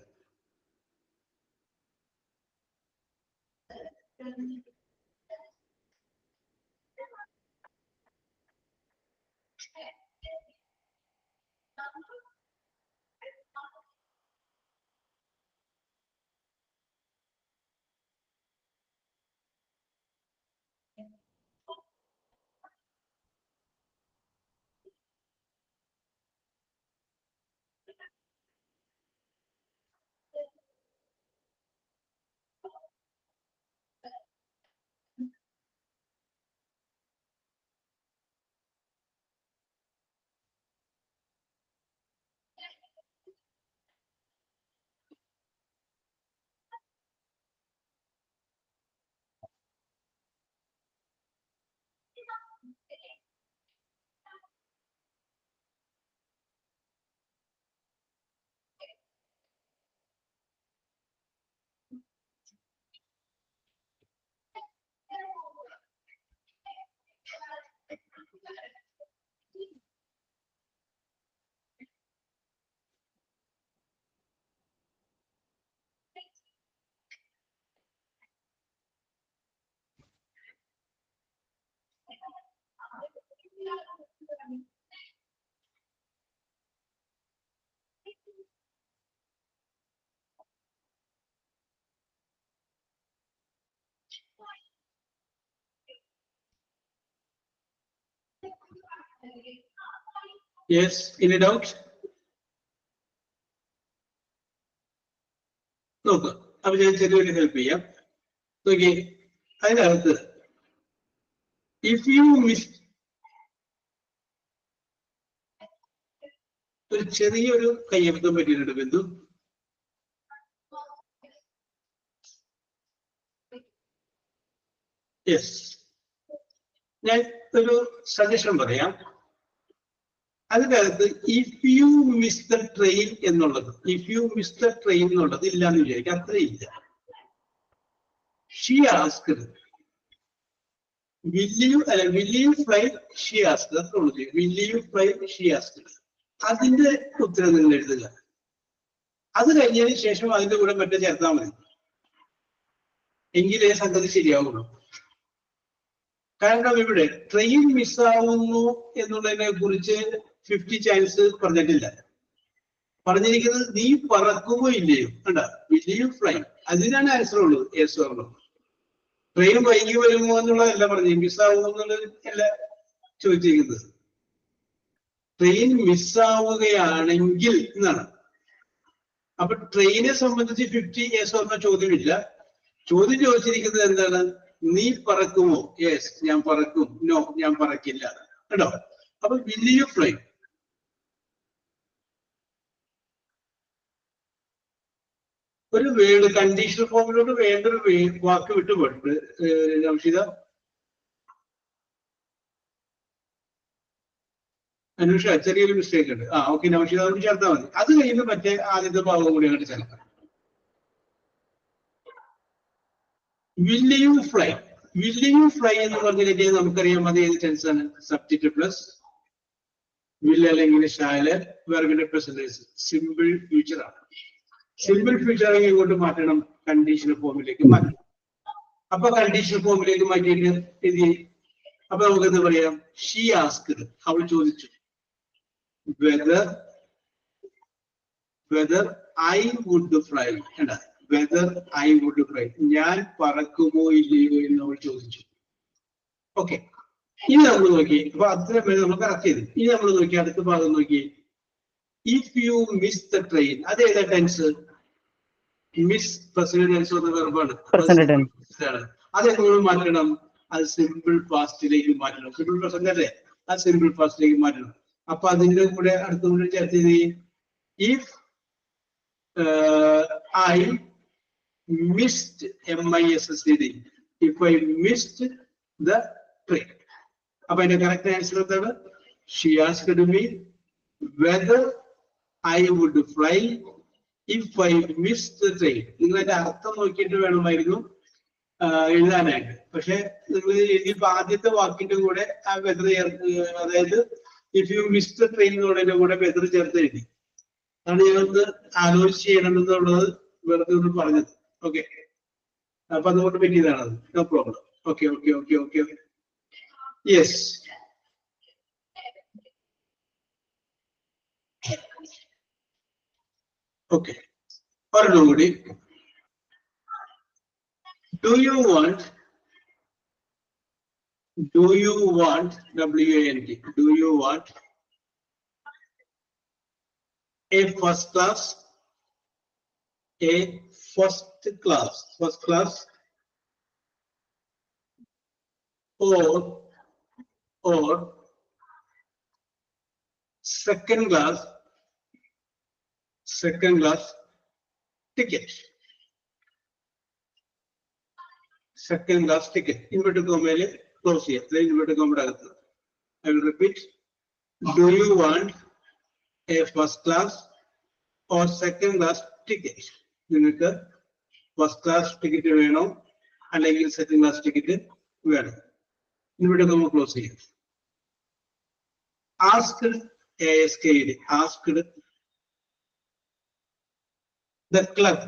Yes, any doubt? നോക്ക്, അപ്പൊ ഞാൻ ചെറിയൊരു ഹെൽപ്പ് ചെയ്യാം. നോക്കി, അതിനകത്ത് ഇഫ് യു മിസ്, ഒരു ചെറിയൊരു കയ്യബദ്ധം പറ്റിയിട്ടുണ്ട് ബിന്ദു. യെസ്, ഞാൻ ഒരു സജഷൻ പറയാം. അതിനകത്ത് if you miss the train എന്നുള്ളത്, ഇല്ലാന്ന് വിചാരിക്കും, അത്രയില്ല. She asked, will you fly? She asked, അത്ര ഉള്ളൂ. will you fly? She asked. അതിന്റെ ഉത്തരം നിങ്ങൾ എഴുതുക. അത് കഴിഞ്ഞതിന് ശേഷം അതിന്റെ കൂടെ മറ്റേ ചേർത്താൽ മതി, എങ്കിലേ സംഗതി ശരിയാവുള്ളൂ. കാരണം ഇവിടെ ട്രെയിൻ മിസ്സാവുന്നു എന്നുള്ളതിനെ കുറിച്ച് 50 ചാൻസ് പറഞ്ഞിട്ടില്ല. പറഞ്ഞിരിക്കുന്നത് നീ പറക്കുമോ ഇല്ലയോ. കണ്ട, will you fly? അതിനാണ് ആൻസർ ഉള്ളത്, യെസ് ഓർ നോ. ട്രെയിൻ വൈകി വരുമോ എന്നുള്ളതല്ല പറഞ്ഞു, മിസ്സാവുമോ എന്നുള്ളത് അല്ല ചോദിച്ചിരിക്കുന്നത്. ട്രെയിൻ മിസ്സാവുകയാണെങ്കിൽ എന്നാണ്. അപ്പൊ ട്രെയിനെ സംബന്ധിച്ച് 50 യെസ് ഓർ നോ ചോദ്യമില്ല. ചോദ്യം ചോദിച്ചിരിക്കുന്നത് എന്താണ്? നീ പറക്കുമോ? യെസ്, ഞാൻ പറക്കും. നോ, ഞാൻ പറക്കില്ല. കേട്ടോ? അപ്പൊ വിൽ യു ഫ്ലൈ? ഒരു വേർഡ് കണ്ടീഷണൽ ഫോമിലോട്ട് വേണ്ട ഒരു വാക്ക് വിട്ടുപോയിട്ട് നൗഷിത, അനുഷ, ചെറിയൊരു മിസ്റ്റേക്ക് ഉണ്ട്. ഓക്കെ, നൗഷിത കൊണ്ട് ചേർത്താൽ മതി. അത് കഴിയുമ്പോൾ മറ്റേ ആദ്യത്തെ ഭാഗം കൂടി അങ്ങോട്ട് ചേർക്കാം. Will you fly? Will you fly എന്ന് പറഞ്ഞു കഴിഞ്ഞാൽ നമുക്കറിയാം അത് ഏത് ടെൻസ് ആണ്? സബ്ജക്റ്റ് പ്ലസ് വിൽ അല്ലെങ്കിൽ ഷാല് വെർബിന്റെ പ്രസന്റേഴ്സ്, സിമ്പിൾ ഫ്യൂച്ചർ ആണ്. സിമ്പിൾ ഫ്യൂച്ചർ ഇങ്ങോട്ട് മാറ്റണം, കണ്ടീഷണൽ ഫോമിലേക്ക് മാറ്റണം. അപ്പൊ കണ്ടീഷണൽ ഫോമിലേക്ക് മാറ്റിയിട്ട് എന്ത്? അപ്പൊ നമുക്ക് എന്താ പറയാം? ഷീ ആസ്ക്ഡ്, അവൾ ചോദിച്ചു. Whether I would fly. എന്താ വെദർ ഐ വുഡ് ഫ്ലൈ, ഞാൻ പറക്കുമോ ഇല്ലയോ എന്ന് അവൾ ചോദിച്ചു. ഓക്കെ, ഇനി നമ്മൾ നോക്കി. അപ്പൊ അത്രയും പേര് നമ്മൾ കറക്റ്റ് ചെയ്തു. ഇനി നമ്മൾ നോക്കി അടുത്ത ഭാഗം നോക്കി. If you miss the train, അത് ഏതാ ടെൻസ്? മിസ് പ്രസന്റ് ടെൻസ് എന്ന വെർബാണ്. അതെങ്ങനെ മാറ്റണം? അത് സിമ്പിൾ പാസ്റ്റിലേക്ക് മാറ്റണം. സിമ്പിൾ പ്രസന്റ് അല്ലേ, അത് സിമ്പിൾ പാസ്റ്റിലേക്ക് മാറ്റണം. അപ്പൊ അതിന്റെ കൂടെ അടുത്തുകൂടെ ചേർത്ത് if I missed MISSED, if I missed the train. അപ്പൊ അതിന്റെ കറക്റ്റ് ആൻസർ എന്താണ്? She asked me whether I would fly if I missed the train. നിങ്ങൾ അതിന്റെ അർത്ഥം നോക്കിയിട്ട് വേണമായിരുന്നു എഴുതാനായിട്ട്. പക്ഷെ നിങ്ങൾ ഇനിയിപ്പോ ആദ്യത്തെ വാക്കിന്റെ കൂടെ ആ വെദർ ചേർത്ത്, അതായത് if you miss the train എന്നുള്ളതിന്റെ കൂടെ വെദർ ചേർത്ത് എഴുതി. അതാണ് ഞാനൊന്ന് ആലോചിച്ച് ചെയ്യണമെന്നുള്ളത് വെറുതെ ഒന്ന് പറഞ്ഞത്. ഓക്കെ, അപ്പൊ അതുകൊണ്ട് പറ്റിയതാണത്. No problem. Okay okay okay okay yes. Okay, ഒരെണ്ണം കൂടി. Do you want WANT, do you want a first class or second class ticket? Second class ticket. Inverted comma close here. Inverted comma. I will repeat. Do you want a first class or second class ticket? നിങ്ങൾക്ക് first class ticket വേണോ അല്ലെങ്കിൽ second class ticket വേണോ? Inverted comma close ചെയ്യാം. Asked, ASKED, asked the clerk.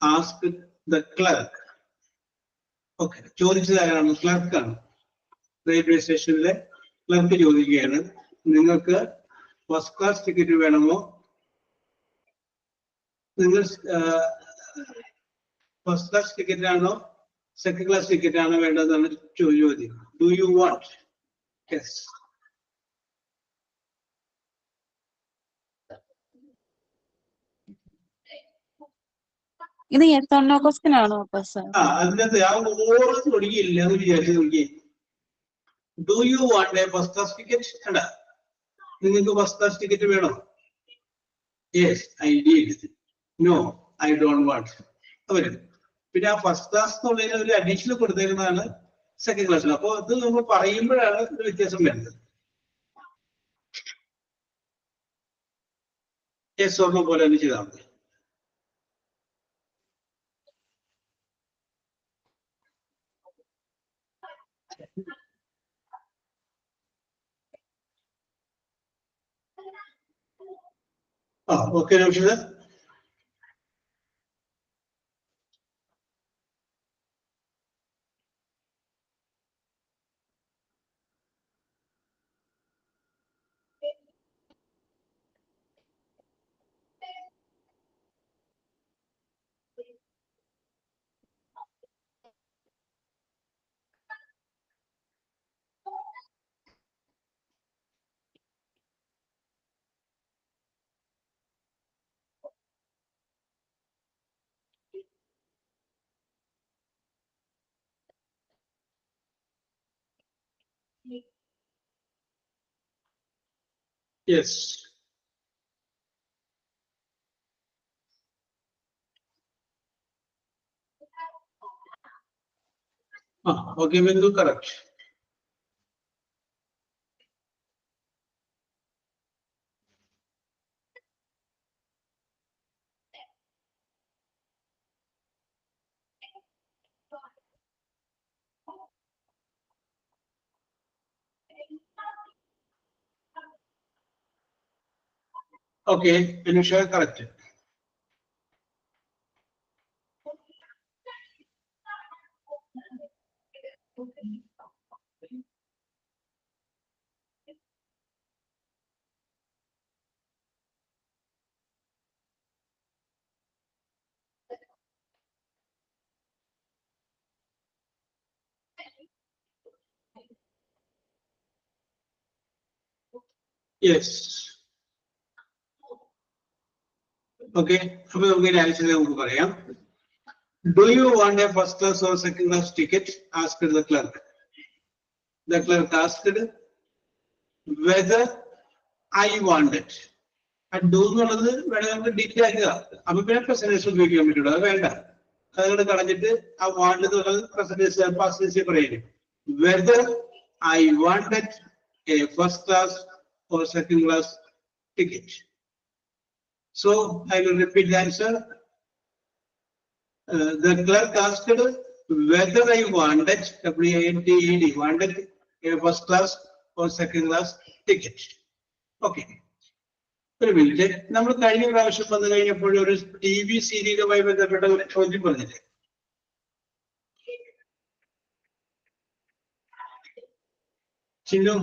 Asked the clerk. Okay, ചോദിച്ചത് ആരാണ്? ക്ലർക്കാണ്. Railway സ്റ്റേഷനിലെ clerk ചോദിക്കുകയാണ്, നിങ്ങൾക്ക് ഫസ്റ്റ് ക്ലാസ് ടിക്കറ്റ് വേണമോ? നിങ്ങൾ ഫസ്റ്റ് ക്ലാസ് ടിക്കറ്റ് ആണോ സെക്കൻഡ് ക്ലാസ് ടിക്കറ്റ് ആണോ വേണ്ടതെന്നാണ് ചോദ്യം. Do you want? യെസ്. ഇത് yes or no question ആണോ? അതിനകത്ത് ആ ഓരോ തുടങ്ങിയില്ല എന്ന് വിചാരിച്ചു നോക്കി. Do you want a first class ticket? അല്ല, നിങ്ങൾക്ക് ഫസ്റ്റ് ക്ലാസ് ടിക്കറ്റ് വേണോ? Yes I need. No I don't want. അവരും പിന്നെ ആ ഫസ്റ്റ് ക്ലാസ് എന്നുള്ളതിന് ഒരു അഡീഷണൽ കൊടുത്തിരുന്നതാണ് സെക്കൻഡ് ക്ലാസ്സിൽ. അപ്പൊ അത് നമ്മൾ പറയുമ്പോഴാണ് ഒരു വ്യത്യാസം വരുന്നത്. യെസ് ഓർ നോ പോലെ തന്നെ ചെയ്താൽ മതി. Okay Naushida. Yes. Okay, Bindu, correct. Okay, Anusha, correct. Yes. Okay, അപ്പോൾ നമുക്ക് ആൻസർ നമുക്ക് പറയാം. Do you want a first class or second class ticket? Asked the clerk. The clerk asked whether I want it. And do എന്നുള്ളത് വേണമെങ്കിൽ നമുക്ക് detail ആക്കുക. അപ്പൊ പിന്നെ പെർസെന്റേജ് ഉപയോഗിക്കാൻ പറ്റുള്ളൂ. അത് വേണ്ട. അതുകൊണ്ട് കളഞ്ഞിട്ട് ആ വാണ്ട് എന്നുള്ളത് പെർസെന്റേജ് പറയുന്നത്. Whether I wanted a first class or second class ticket. So I will repeat the answer. The clerk asked whether I wanted, W-A-N-T-E-D, wanted a first class or second class ticket. Okay. ഒരു minute, നമ്മൾ കഴിഞ്ഞ പ്രാവശ്യം വന്നു കഴിഞ്ഞപ്പോൾ ഒരു TV സീരിയലുമായി ബന്ധപ്പെട്ട ഒരു ചോദ്യം പറഞ്ഞില്ലേ? ചിന്നു,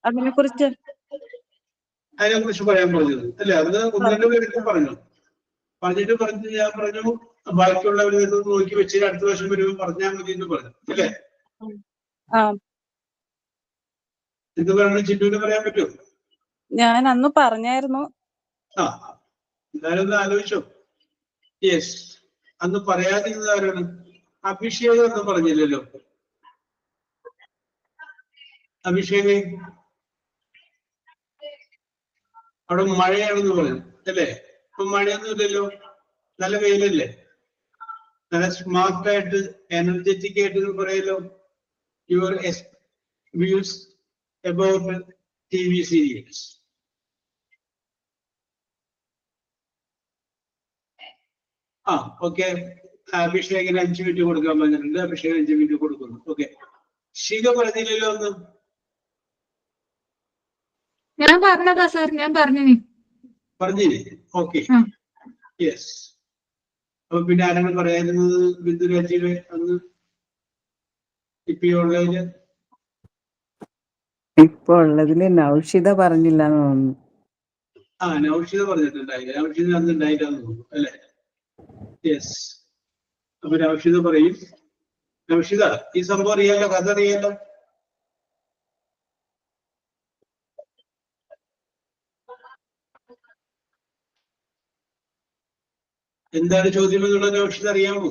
അതിനെക്കുറിച്ച് പറയാൻ പറഞ്ഞത് അല്ലെ? അത് ഒന്ന് രണ്ട് പേരൊക്കെ പറഞ്ഞു. പറഞ്ഞിട്ട് ഞാൻ പറഞ്ഞു ബാക്കിയുള്ളവരെ നോക്കി വെച്ച് അടുത്ത വർഷം വരുമ്പോൾ പറഞ്ഞാൽ മതി എന്ന് പറഞ്ഞു അല്ലേ? എന്ത് പറയണം ചിന്നുവിന് പറയാൻ പറ്റുമോ? ഞാൻ അന്ന് പറഞ്ഞായിരുന്നു. എന്തായാലും ഒന്ന് ആലോചിച്ചോ. യെസ്, അന്ന് പറയാതിരുന്നത് ആരാണ്? അഭിഷേക് ഒന്നും പറഞ്ഞില്ലല്ലോ. അഭിഷേക് അവിടെ മഴയാണെന്ന് പറഞ്ഞു അല്ലേ? ഇപ്പൊ മഴയൊന്നും ഇല്ലല്ലോ, നല്ല വെയിലല്ലേ, നല്ല സ്മാർട്ടായിട്ട് എനർജറ്റിക് ആയിട്ട് പറയല്ലോ. Your views about TV serials. Okay, അഭിഷേകിന് 5 മിനിറ്റ് കൊടുക്കാൻ പറഞ്ഞിട്ടുണ്ട്. അഭിഷേക് 5 മിനിറ്റ് കൊടുക്കുന്നു. ഓക്കെ, ശിഖ പറഞ്ഞില്ലല്ലോ ഒന്നും. ഞാൻ പറഞ്ഞതാ സാർ, ഞാൻ പറഞ്ഞില്ലേ? Okay, yes. അപ്പൊ പിന്നെ ആരാണ് പറയാതിരുന്നത്? ബിന്ദു രാജീവ് അന്ന് ഇപ്പൊ ഉള്ളതില് നൗഷിത പറഞ്ഞില്ല എന്ന് തോന്നുന്നു. നൗഷിത പറഞ്ഞിട്ടുണ്ടായില്ല. നൗഷിത അന്ന് ഉണ്ടായില്ലാന്ന് തോന്നുന്നു അല്ലെ? യെസ്. അപ്പൊ നൗഷിത പറയും. നൗഷിത, ഈ സംഭവം അറിയാലോ, കഥ അറിയാലോ? എന്താണ് ചോദ്യം എന്നുള്ളത് നൗഷിത അറിയാമോ?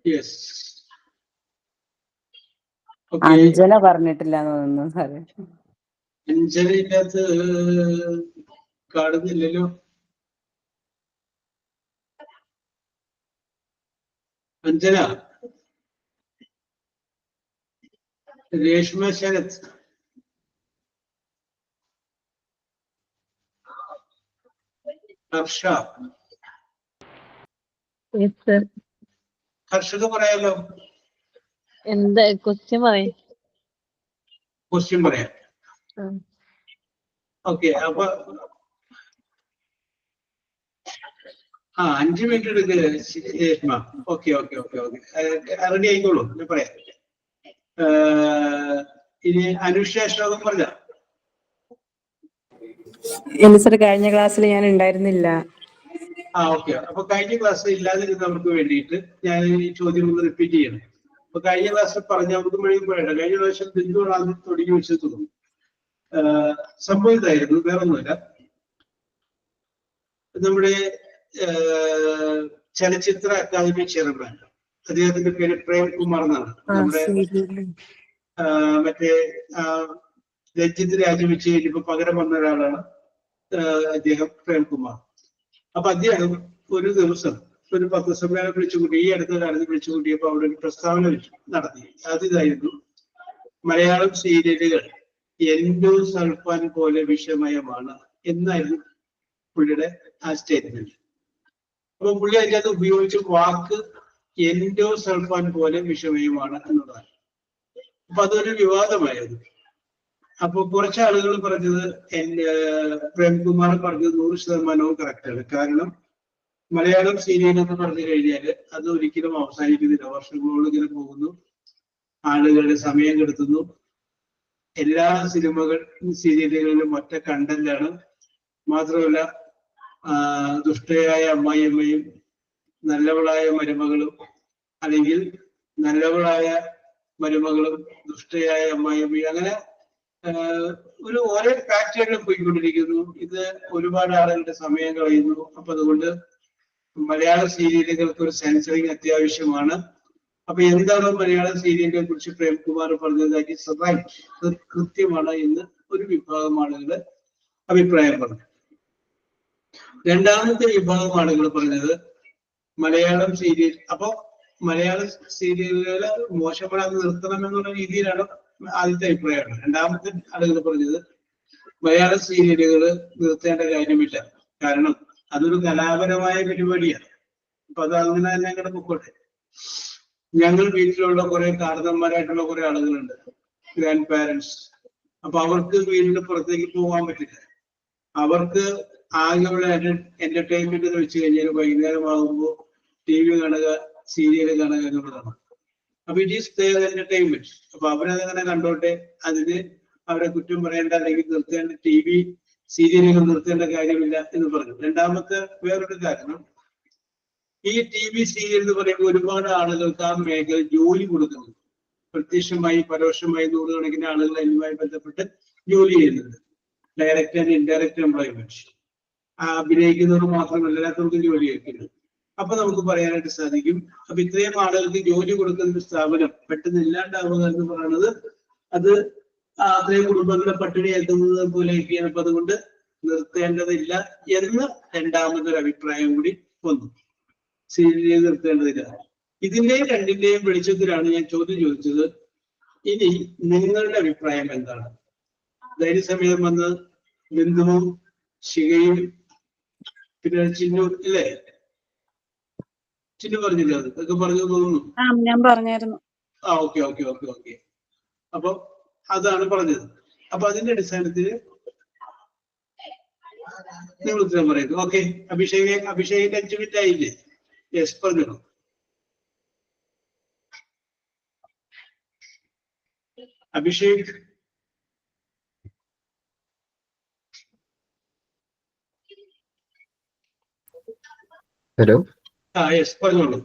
യെസ്. അഞ്ജന പറഞ്ഞിട്ടില്ല എന്ന് തോന്നുന്നു സാറേ. അഞ്ജനയിനകത്ത് കാണുന്നില്ലല്ലോ. അഞ്ജന, രേഷ്മ ശരത്, ഹർഷ. ഹർഷക്ക് പറയാലോ. എന്താ ക്വസ്റ്റ്യൻ പറയാം? ക്വസ്റ്റ്യൻ പറയാം. ഓക്കെ, അപ്പൊ 5 മിനിറ്റ് എടുക്കുക Reshma. Okay okay okay okay, ready ആയിക്കോളൂ. ഞാൻ പറയാം. ഇനി അനുഷ ശ്ലോകം പറഞ്ഞ. സാർ കഴിഞ്ഞ ക്ലാസ്സിൽ ഞാൻ ഉണ്ടായിരുന്നില്ല. ഓക്കെ, അപ്പൊ കഴിഞ്ഞ ക്ലാസ്സിൽ ഇല്ലാതിരുന്നവർക്ക് വേണ്ടിയിട്ട് ഞാൻ ഈ ചോദ്യം ഒന്ന് റിപ്പീറ്റ് ചെയ്യണം. അപ്പൊ കഴിഞ്ഞ ക്ലാസ്സിൽ പറഞ്ഞ നമുക്ക് വേണമെങ്കിൽ പറയണ്ട. കഴിഞ്ഞ പ്രാവശ്യം ബിന്ദു ആദ്യം തുടങ്ങി വെച്ച് തോന്നുന്നു. സംഭവം ഇതായിരുന്നു, വേറൊന്നുമില്ല. നമ്മുടെ ചലച്ചിത്ര അക്കാദമി ചെയർമാൻ. അദ്ദേഹത്തിന്റെ പേര് പ്രേംകുമാർ എന്നാണ്. നമ്മുടെ മറ്റേ രഞ്ജിത്ത് രാജിവെച്ച് കഴിഞ്ഞപ്പോ പകരം വന്ന ഒരാളാണ് അദ്ദേഹം, പ്രേംകുമാർ. അപ്പൊ അദ്ദേഹം ഒരു ദിവസം ഒരു പത്രസമ്മേളനം വിളിച്ചുകൂട്ടി, ഈ അടുത്ത കാലത്ത് വിളിച്ചുകൂട്ടിയപ്പോ അവിടെ ഒരു പ്രസ്താവന നടത്തി. അതിതായിരുന്നു: മലയാളം സീരിയലുകൾ എൻഡോസൾഫാൻ പോലെ വിഷമയമാണ് എന്നായിരുന്നു പുള്ളിയുടെ ആ സ്റ്റേറ്റ്മെന്റ്. അപ്പൊ പുള്ളി അതിനകത്ത് ഉപയോഗിച്ച വാക്ക് എൻഡോസൾഫാൻ പോലെ വിഷമയമാണ് എന്നുള്ളതാണ്. അപ്പൊ അതൊരു വിവാദമായിരുന്നു. അപ്പൊ കുറച്ച് ആളുകൾ പറഞ്ഞത്, പ്രേംകുമാർ പറഞ്ഞത് 100% കറക്റ്റാണ്. കാരണം മലയാളം സീരിയൽ എന്ന് പറഞ്ഞു കഴിഞ്ഞാൽ അത് ഒരിക്കലും അവസാനിക്കുന്നില്ല. വർഷങ്ങളോട് ഇങ്ങനെ പോകുന്നു, ആളുകളുടെ സമയം കെടുത്തുന്നു. എല്ലാ സീരിയലുകളിലും ഒറ്റ കണ്ടന്റാണ്. മാത്രമല്ല ദുഷ്ടയായ അമ്മായിയമ്മയും നല്ലവളായ മരുമകളും, അല്ലെങ്കിൽ നല്ലവളായ മരുമകളും ദുഷ്ടയായ അമ്മായിയമ്മയും, അങ്ങനെ ഓരോ പാറ്റേണിലും പോയിക്കൊണ്ടിരിക്കുന്നു. ഇത് ഒരുപാട് ആളുകളുടെ സമയം കളയുന്നു. അപ്പൊ അതുകൊണ്ട് മലയാള സീരിയലുകൾക്ക് ഒരു സെൻസറിങ് അത്യാവശ്യമാണ്. അപ്പൊ എന്താണ് മലയാള സീരിയലിനെ കുറിച്ച് പ്രേംകുമാർ പറഞ്ഞത്? ദാറ്റ് ഈസ് റൈറ്റ്, അത് കൃത്യമാണ് എന്ന് ഒരു വിഭാഗം ആളുകളുടെ അഭിപ്രായം പറഞ്ഞു. രണ്ടാമത്തെ വിഭാഗം ആളുകൾ പറഞ്ഞത് മലയാളം സീരിയൽ, അപ്പൊ മലയാള സീരിയലുകൾ മോശപ്പെടാൻ നിർത്തണം എന്നുള്ള രീതിയിലാണ് ആദ്യത്തെ അഭിപ്രായമാണ്. രണ്ടാമത്തെ ആളുകൾ പറഞ്ഞത് മലയാള സീരിയലുകൾ നിർത്തേണ്ട കാര്യമില്ല, കാരണം അതൊരു കലാപരമായ പരിപാടിയാണ്. അപ്പൊ അത് അങ്ങനെ തന്നെ അങ്ങോട്ട് പൊക്കോട്ടെ. ഞങ്ങൾ വീട്ടിലുള്ള കുറെ കാരണന്മാരായിട്ടുള്ള കുറെ ആളുകളുണ്ട്, ഗ്രാൻഡ് പാരന്റ്സ്. അപ്പൊ അവർക്ക് വീടിന് പുറത്തേക്ക് പോകാൻ പറ്റില്ല. അവർക്ക് ആകെയുള്ള എന്റർടൈൻമെന്റ് എന്ന് വെച്ച് കഴിഞ്ഞാൽ വൈകുന്നേരം ആകുമ്പോൾ TV കാണുക, സീരിയൽ കാണുക എന്നുള്ളതാണ്. അപ്പൊ ഇറ്റ് ഈസ് ദെയർ എന്റർടൈൻമെന്റ്. അപ്പൊ അവരതങ്ങനെ കണ്ടോട്ടെ, അതിന് അവരെ കുറ്റം പറയേണ്ട അല്ലെങ്കിൽ നിർത്തേണ്ട, TV സീരിയലുകൾ നിർത്തേണ്ട കാര്യമില്ല എന്ന് പറഞ്ഞു. രണ്ടാമത്തെ വേറൊരു കാരണം, ഈ TV സീരിയൽ എന്ന് പറയുമ്പോൾ ഒരുപാട് ആളുകൾക്ക് ആ മേഖല ജോലി കൊടുക്കുന്നു. പ്രത്യക്ഷമായി പരോക്ഷമായി നൂറുകണക്കിന് ആളുകൾ അതിനുമായി ബന്ധപ്പെട്ട് ജോലി ചെയ്യുന്നുണ്ട്. Direct and indirect employment. അഭിനയിക്കുന്നവർ മാത്രമല്ല, എല്ലാത്തവർക്കും ജോലി കേൾക്കുന്നു. അപ്പൊ നമുക്ക് പറയാനായിട്ട് സാധിക്കും, അപ്പൊ ഇത്രയും ആളുകൾക്ക് ജോലി കൊടുക്കുന്ന ഒരു സ്ഥാപനം പെട്ടെന്ന് ഇല്ലാണ്ടാവുക എന്ന് പറയുന്നത് അത് അത്രയും കുടുംബങ്ങളെ പട്ടിണിയാക്കുന്നത് പോലെയൊക്കെയാണ്. അപ്പൊ അതുകൊണ്ട് നിർത്തേണ്ടതില്ല എന്ന് രണ്ടാമതൊരു അഭിപ്രായം കൂടി വന്നു. സീരിയൽ നിർത്തേണ്ടതില്ല. ഇതിന്റെയും രണ്ടിന്റെയും വെളിച്ചത്തിലാണ് ഞാൻ ചോദ്യം ചോദിച്ചത്. ഇനി നിങ്ങളുടെ അഭിപ്രായം എന്താണ്? ധൈര്യസമേതം വന്ന് ബിന്ദുവും ശിഖയും പിന്നെ ചിന്നു ഇല്ലേ? ചിന്നു പറഞ്ഞില്ല? അതൊക്കെ പറഞ്ഞു തോന്നുന്നു. ഞാൻ പറഞ്ഞായിരുന്നു. ഓക്കെ. അപ്പൊ അതാണ് പറഞ്ഞത്. അപ്പൊ അതിന്റെ അടിസ്ഥാനത്തിൽ നിങ്ങൾ ഉത്തരം പറയുന്നു. ഓക്കെ, അഭിഷേകിന്റെ 5 മിനിറ്റ് ആയില്ലേ? യെസ്, പറഞ്ഞു. അഭിഷേക്. ഹലോ. യെസ്, പറഞ്ഞോളൂ.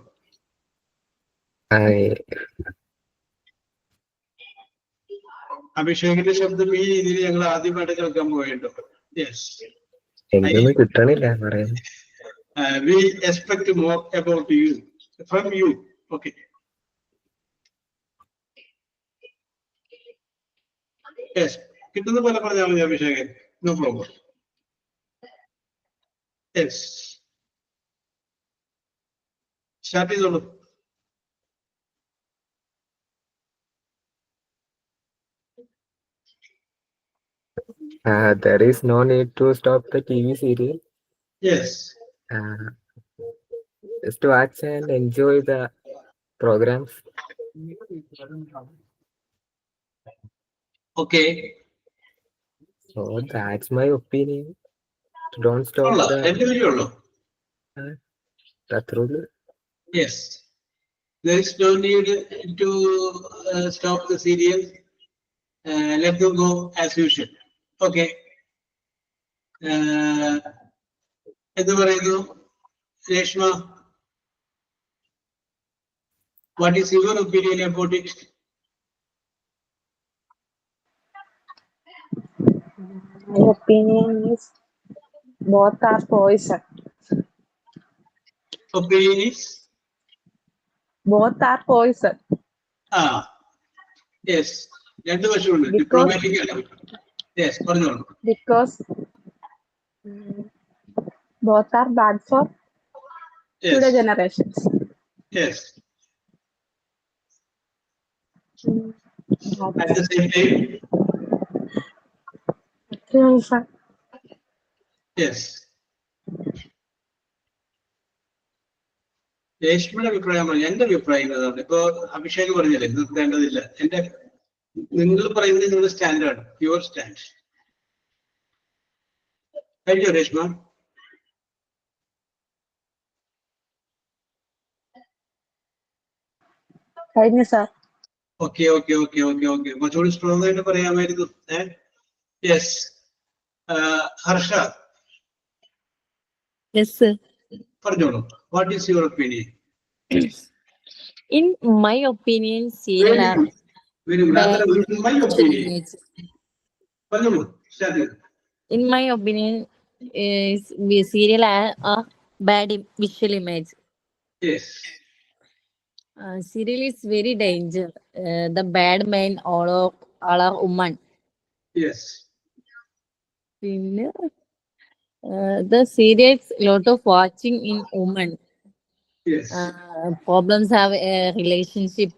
അഭിഷേകിന്റെ ശബ്ദം ഈ രീതിയിൽ ഞങ്ങൾ ആദ്യമായിട്ട് കേൾക്കാൻ പോയിട്ടോ. യെസ്, എനിക്കൊന്നും കിട്ടണില്ല പറയാൻ. We expect more about you, from you. Okay. Yes, കിട്ടുന്ന പോലെ പറഞ്ഞാൽ മതി അഭിഷേകൻ. No problem. യെസ്, സ്റ്റാർട്ട് ചെയ്തോളൂ. There is no need to stop the TV serial. Yes. Just to watch and enjoy the programs. Okay. So that's my opinion. Don't stop the. That's true. Yes. There is no need to stop the serial. Let them go as usual. Okay. എന്ത് പറയുന്നു Reshma? What is your opinion about it? My opinion is both are poison. opinion is? Both are poison Ah, yes. രണ്ടു വശമുണ്ട്. Diplomatic അല്ല. Yes, പറഞ്ഞോളൂ. because both are bad for future Yes, generations. yes. That's At the same time, also yes. രേഷ്മയുടെ അഭിപ്രായമാണ്. എന്റെ അഭിപ്രായം അതാണ്. ഇപ്പൊ അഭിഷേക് പറഞ്ഞില്ലേ നിർത്തേണ്ടതില്ല. നിങ്ങൾ പറയുന്നത് നിങ്ങളുടെ സ്റ്റാൻഡാണ്, യുവർ സ്റ്റാൻഡ്. കഴിഞ്ഞോ രേഷ്മ? കഴിഞ്ഞു sir. ഓക്കെ. കുറച്ചുകൂടി സ്ട്രോങ് ആയിട്ട് പറയാമായിരുന്നു. യെസ്. Harsha, Yes, sir. പറഞ്ഞോളൂ. What is your opinion? In my opinion, serial are very good. bad my visual opinion image. പറഞ്ഞോളൂ. സ്റ്റാർട്ട് ചെയ്തു. In my opinion, serial are a bad visual image. Yes. Serial is very danger. The bad men all are woman. Yes. പിന്നെ the serials lot of watching in women. Yes. Problems have a relationship.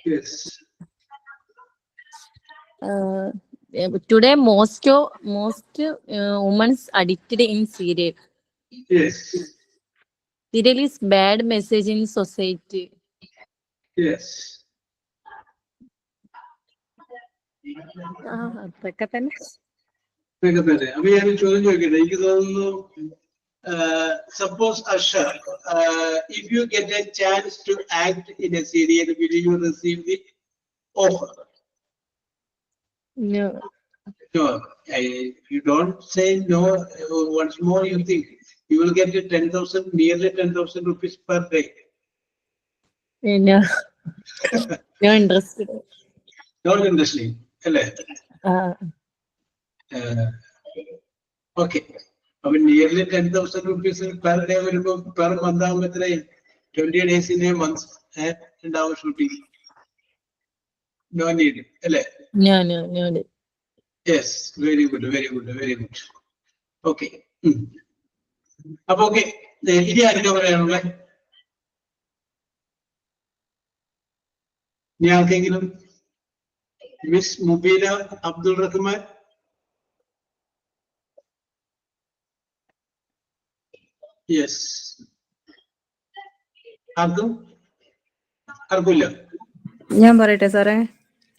Yes. Today most women's addicted in serial. Yes. Serial is bad message in society. Yes. അതൊക്കെ തന്നെ. ഇതൊക്കെ തന്നെ. അപ്പൊ ഞാൻ ചോദ്യം ചോദിക്കട്ടെ. എനിക്ക് തോന്നുന്നു, suppose Asha, if you get a chance to act in a serial, will you receive the offer? No. No. You don't say no. Once more, you think you will get a 10,000, nearly 10,000 rupees per day. No. No interested. Not interesting, അല്ലേ? Okay. അപ്പൊ nearly 10,000 rupees per day വരുമ്പോ per month ആകുമ്പോ എത്രയും 20 days in a month ഉണ്ടാവും shooting. No need അല്ലേ? No. Yes. Very good. Okay. അപ്പൊ okay, ഇനി ആർക്കാ പറയാനുള്ളത്? ഇനി ആർക്കെങ്കിലും? മിസ് മുബീന അബ്ദുൾ റഹ്മാൻ. യെസ്. ആർക്കില്ല? ഞാൻ പറയട്ടെ സാറേ.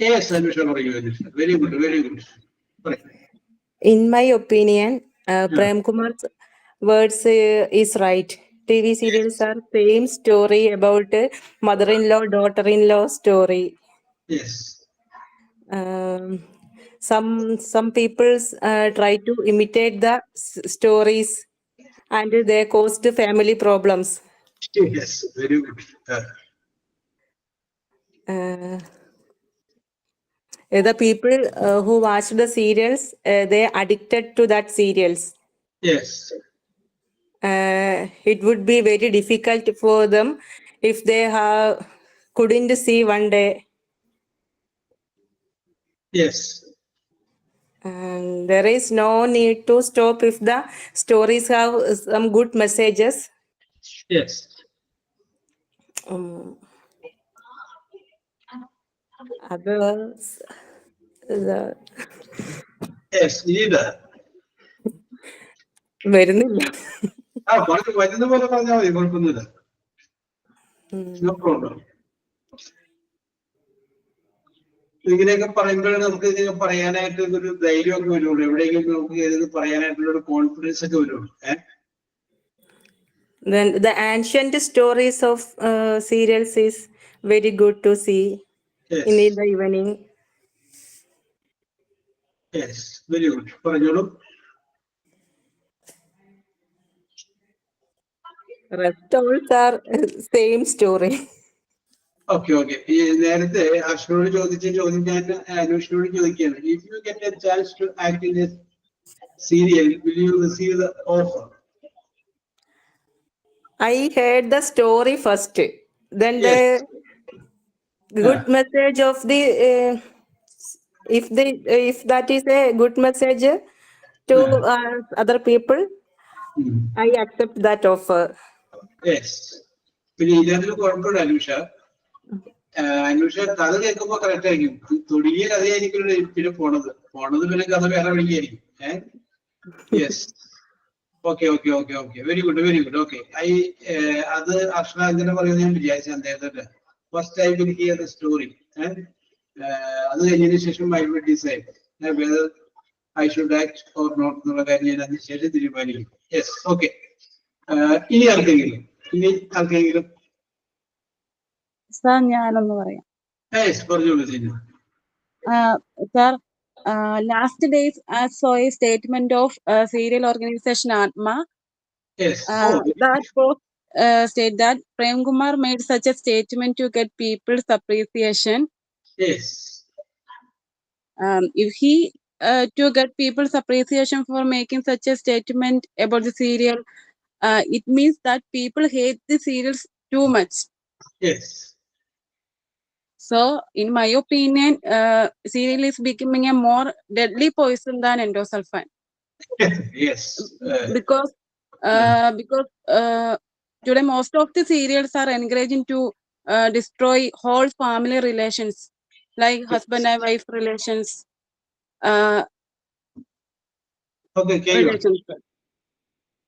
യെസ്, അനുഷ പറയൂ. Very good. In my opinion, Prem Kumar's words is right. TV serials are same story about mother-in-law, daughter-in-law story. Yes. Some people try to imitate the stories and they caused family problems. Yes, very good. The people who watch the serials, they addicted to that serials. Yes. It would be very difficult for them if they couldn't see one day. Yes. And there is no need to stop if the stories have some good messages. Yes. Otherwise, Yes, either. വരുന്നില്ല. വരുന്ന പോലെ പറഞ്ഞാൽ മതി, കുഴപ്പമൊന്നുമില്ല. No problem. ഇങ്ങനെയൊക്കെ പറയുമ്പോഴാണ് നമുക്ക് ഇതിനെ പറയാനായിട്ട് ഒരു ധൈര്യമൊക്കെ വരുള്ളൂ. എവിടെയെങ്കിലും നമുക്ക് ഇത് പറയാനായിട്ടുള്ള ഒരു കോൺഫിഡൻസ് ഒക്കെ വരുള്ളൂ. Then the ancient stories of serials is very good to see in the evening. Yes, very good. പറഞ്ഞോളൂ. Rest all are same story. Okay. ഈ നേരത്തെ അർഷനോട് ചോദിച്ച ചോദ്യം ഞാൻ അനുഷിനോട് ചോദിക്കുകയാണ്. If you get a chance to act in a serial, will you receive the offer? I heard the story first. Then the good message of the if that is a good message to other people, I accept that offer. Yes. പിന്നെ ഇതിനകത്തൊരു കുഴപ്പമില്ല അനുഷ. അനുഷ കഥ കേൾക്കുമ്പോ correct ആയിരിക്കും. തുടങ്ങിയ കഥയായിരിക്കും പിന്നെ പോണത് പിന്നെ കഥ വേറെ വഴിയായിരിക്കും. Yes. Okay okay okay okay very good very good. Okay അത് അർഷന എന്തിനാ പറയുന്നത് ഞാൻ വിചാരിച്ചു അദ്ദേഹത്തിന്റെ first I will hear the story. അത് കഴിഞ്ഞതിന് ശേഷം I will decide whether I should act or not എന്നുള്ള കാര്യം ഞാൻ അതിന് ശേഷം തീരുമാനിക്കും. യെസ്. ഓക്കെ. ഇനി ആർക്കെങ്കിലും സാർ ഞാനൊന്ന് പറയാം. യെസ് പറഞ്ഞോളൂ ചെയ്യുന്നു. Sir, last days I saw a statement of serial organization Atma yes. that post state that Prem Kumar made such a statement to get people's appreciation. Yes. If he to get people's appreciation for making such a statement about the serial, it means that people hate the serials too much. Yes. So, in my opinion, serial is becoming a more deadly poison than endosulfan. Yes. Because today most of the serials are encouraging to destroy whole family relations, like husband and wife relations, okay carry on. relations,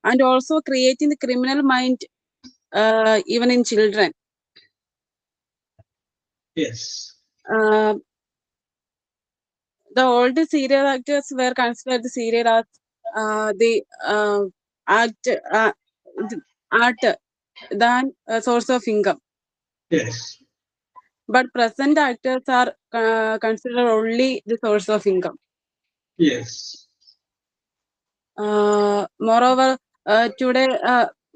and also creating the criminal mind even in children. Yes. The old serial actors were considered the serial as the art than a source of income. Yes. But present actors are considered only the source of income. Yes. Moreover, today,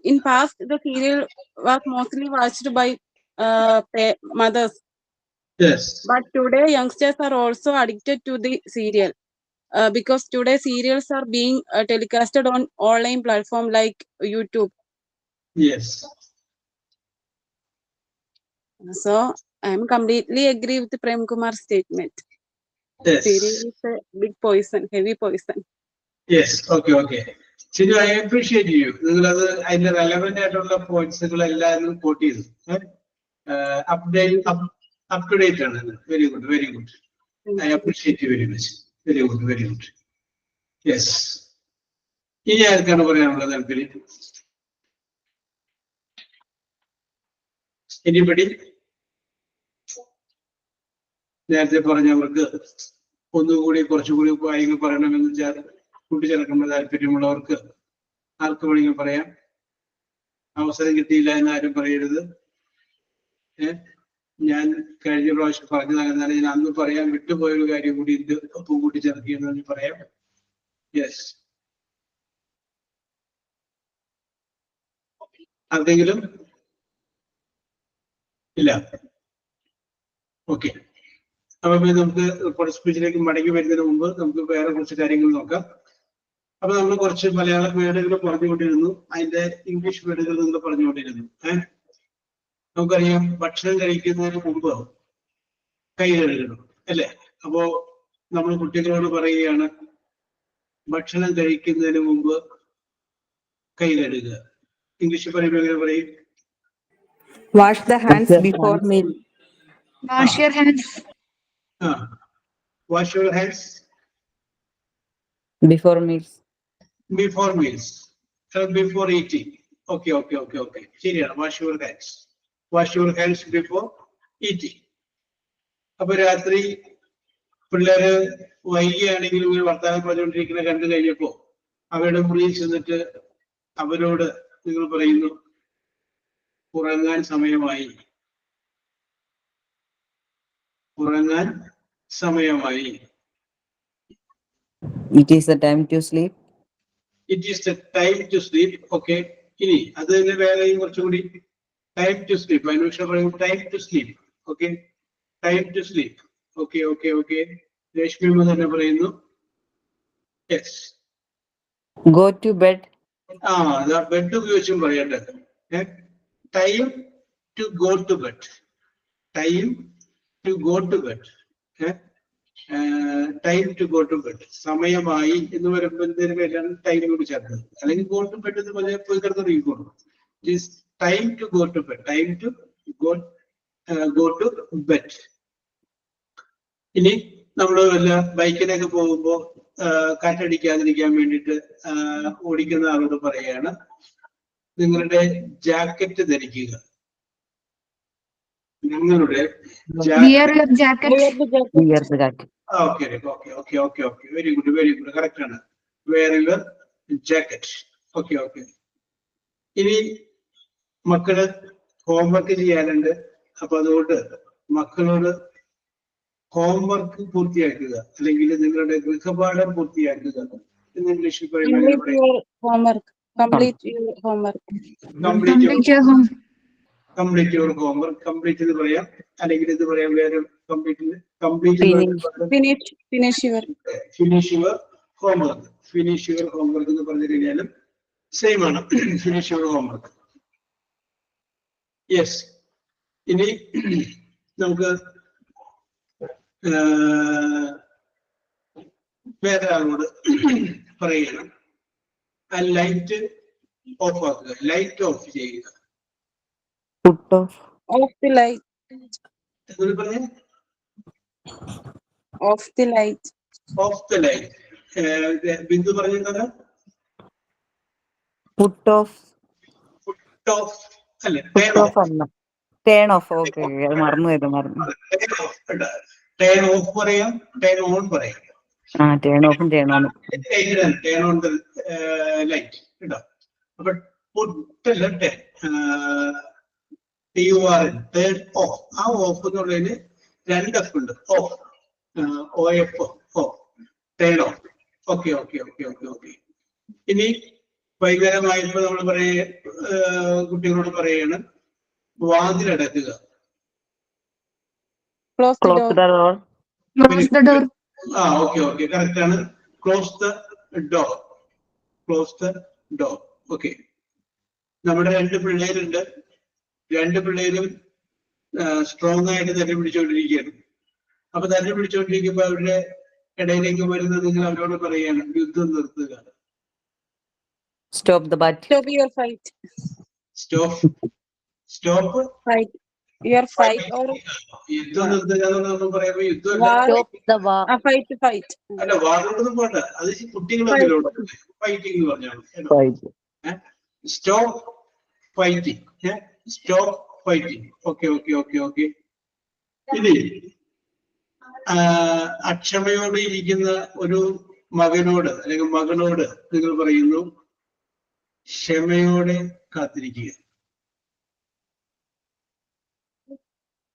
in past, the serial was mostly watched by mothers. Yes. But today, youngsters are also addicted to the serial because today serials are being telecasted on online platform like YouTube. Yes. So I am completely agree with the Prem Kumar's statement. Yes. Serial is a big poison, heavy poison. Yes. Okay okay ശരി. I appreciate you. നിങ്ങളത് അതിന്റെ relevant ആയിട്ടുള്ള പോയിന്റ്സുകൾ എല്ലാവരും quote ചെയ്തു. Up to date ആണ്. Very good very good. I appreciate you very much. Very good very good. Yes. ഇനി ആർക്കാണ് പറയാനുള്ളത് താല്പര്യം? എനിബഡി? നേരത്തെ പറഞ്ഞവർക്ക് ഒന്നുകൂടി കുറച്ചുകൂടി കാര്യങ്ങൾ പറയണമെന്ന് വെച്ചാൽ കൂട്ടിച്ചേർക്കുന്ന താല്പര്യമുള്ളവർക്ക് ആർക്ക് വേണമെങ്കിൽ പറയാം. അവസരം കിട്ടിയില്ല എന്ന് ആരും പറയരുത്. ഞാൻ കഴിഞ്ഞ പ്രാവശ്യം പറഞ്ഞതാണ്, ഞാൻ അന്ന് പറയാൻ വിട്ടുപോയൊരു കാര്യം കൂടി ഇത് ഒപ്പം കൂട്ടിച്ചേർക്കുകയെന്ന് പറയാം. യെസ്. ആർക്കെങ്കിലും? ഇല്ല. ഓക്കെ. അപ്പൊ നമുക്ക് റിപ്പോർട്ട് സ്പീച്ചിലേക്ക് മടങ്ങി വരുന്നതിന് മുമ്പ് നമുക്ക് വേറെ കുറച്ച് കാര്യങ്ങൾ നോക്കാം. അപ്പൊ നമ്മൾ കുറച്ച് മലയാള വേർഡുകൾ പറഞ്ഞുകൊണ്ടിരുന്നു, അതിന്റെ ഇംഗ്ലീഷ് വേർഡുകൾ നിങ്ങൾ പറഞ്ഞുകൊണ്ടിരുന്നു. നമുക്കറിയാം ഭക്ഷണം കഴിക്കുന്നതിന് മുമ്പ് കൈ കഴുകണം അല്ലേ? അപ്പോ നമ്മൾ കുട്ടികളോട് പറയുകയാണ് ഭക്ഷണം കഴിക്കുന്നതിന് മുമ്പ് കൈ കഴുകുക. ഇംഗ്ലീഷിൽ പറയുമ്പോൾ എങ്ങനെ പറയും? Wash the hands before meal. Wash your hands. Wash your hands Before meals. before meals, before eating. Okay. ശരിയാണ്. Wash your hands. Wash your hands before eating. അപ്പൊ രാത്രി പിള്ളേര് വൈകിയാണെങ്കിൽ ഇങ്ങനെ വർത്തമാനം പറഞ്ഞുകൊണ്ടിരിക്കുന്ന കണ്ടു കഴിഞ്ഞപ്പോ അവരുടെ മുറിയിൽ ചെന്നിട്ട് അവരോട് നിങ്ങൾ പറയുന്നു ഉറങ്ങാൻ സമയമായി. ഉറങ്ങാൻ സമയമായി. It is the time to sleep. It is the time to sleep. Okay. ഇനി അത് തന്നെ വേറെയും കുറച്ചുകൂടി ടൈം ടു സ്ലീപ്പ്. അതിനുശേഷം പറയും time to sleep. Okay. Time to sleep. Okay. Rashmi തന്നെ പറയുന്നു yes. Go to bed. Bed ഉപയോഗിച്ചും പറയട്ടെ. Time to go to bed. Time to go to bed. Time to go to bed. സമയമായി എന്ന് പറയുമ്പോൾ എന്തിനു പേരാണ് ടൈം കൂടി ചേർത്തത്. അല്ലെങ്കിൽ go to bed എന്ന് പറഞ്ഞാൽ പോയി കിടന്ന് റീക്കോളും. It is time to go to bed. Time to go to bed. ഇനി നമ്മൾ വല്ല ബൈക്കിനൊക്കെ പോകുമ്പോൾ കാറ്റടിക്കാതിരിക്കാൻ വേണ്ടിയിട്ട് ഓടിക്കുന്ന ആളോട് പറയുകയാണ്, നിങ്ങളുടെ ജാക്കറ്റ് ധരിക്കുക. നിങ്ങളുടെ Wear your jacket. Very good correct ആണ്. Wear your jacket. ഓക്കെ. ഇനി മക്കള് ഹോംവർക്ക് ചെയ്യാനുണ്ട്. അപ്പൊ അതുകൊണ്ട് മക്കളോട് ഹോംവർക്ക് പൂർത്തിയാക്കുക, അല്ലെങ്കിൽ നിങ്ങളുടെ ഗൃഹപാഠം പൂർത്തിയാക്കുക എന്ന് ഇംഗ്ലീഷിൽ Complete your homework. Complete your homework. Complete your home. Complete your homework. Complete എന്ന് പറയാം, അല്ലെങ്കിൽ ഇത് പറയാം വേറെ complete Finish your. Finish your homework. Finish your homework എന്ന് പറഞ്ഞു കഴിഞ്ഞാലും സെയിം ആണ്. Finish your homework. യെസ്. ഇനി നമുക്ക് വേറെ ആളോട് പറയണം, ആ ലൈറ്റ് ഓഫ് ആക്കുക. ലൈറ്റ് ഓഫ് ചെയ്യുക. Off the light. എന്നോട് പറഞ്ഞേ, Off the light. Of the light. Bindu പറഞ്ഞത് Put off. ഓഫ് അല്ലെ, Turn off. Okay. മറന്നു. ടേൺ ഓഫ് പറയാം, ടേൺ ഓൺ പറയാം. Turn off and turn on. Turn on the light കേട്ടോ. അപ്പൊ പുട്ടല്ല ടേൺ ഓഫ്. ആ ഓഫ് എന്നുള്ളതിന് 2 F ഉണ്ട്. Off, OF, off, turn off. Okay. ഇനി വൈകുന്നേരമായപ്പോ നമ്മൾ കുട്ടികളോട് പറയാണ്, വാതിലടക്കുക. Close the Close door. the door. Close the door. Okay correct ആണ്. Close the door. Close the door. Okay. നമ്മുടെ 2 പിള്ളേരുണ്ട്. 2 പിള്ളേരും സ്ട്രോങ് ആയിട്ട് തന്നെ പിടിച്ചുകൊണ്ടിരിക്കുകയാണ്. അപ്പൊ തന്നെ പിടിച്ചുകൊണ്ടിരിക്കുമ്പോ അവരുടെ ഇടയിലേക്ക് വരുന്നത് നിങ്ങൾ അവരോട് പറയുകയാണ്, യുദ്ധം നിർത്തുക. Stop the butt. Stop your fight. Stop Fight. Your fight or യുദ്ധം നിർത്തുക എന്നൊന്നും പറയുമ്പോ യുദ്ധമല്ല. Stop the war. fight. അല്ല, വാദമൊന്നും പോണ്ട, അത് കുട്ടികളൊക്കെ ഫൈറ്റിംഗ് എന്ന് പറഞ്ഞാണ്. Fight. Stop fighting. Stop fighting. Okay. ഇനി അക്ഷമയോടെ ഇരിക്കുന്ന ഒരു മകനോട് അല്ലെങ്കിൽ മകളോട് നിങ്ങൾ പറയുന്നു, ക്ഷമയോടെ കാത്തിരിക്കുക.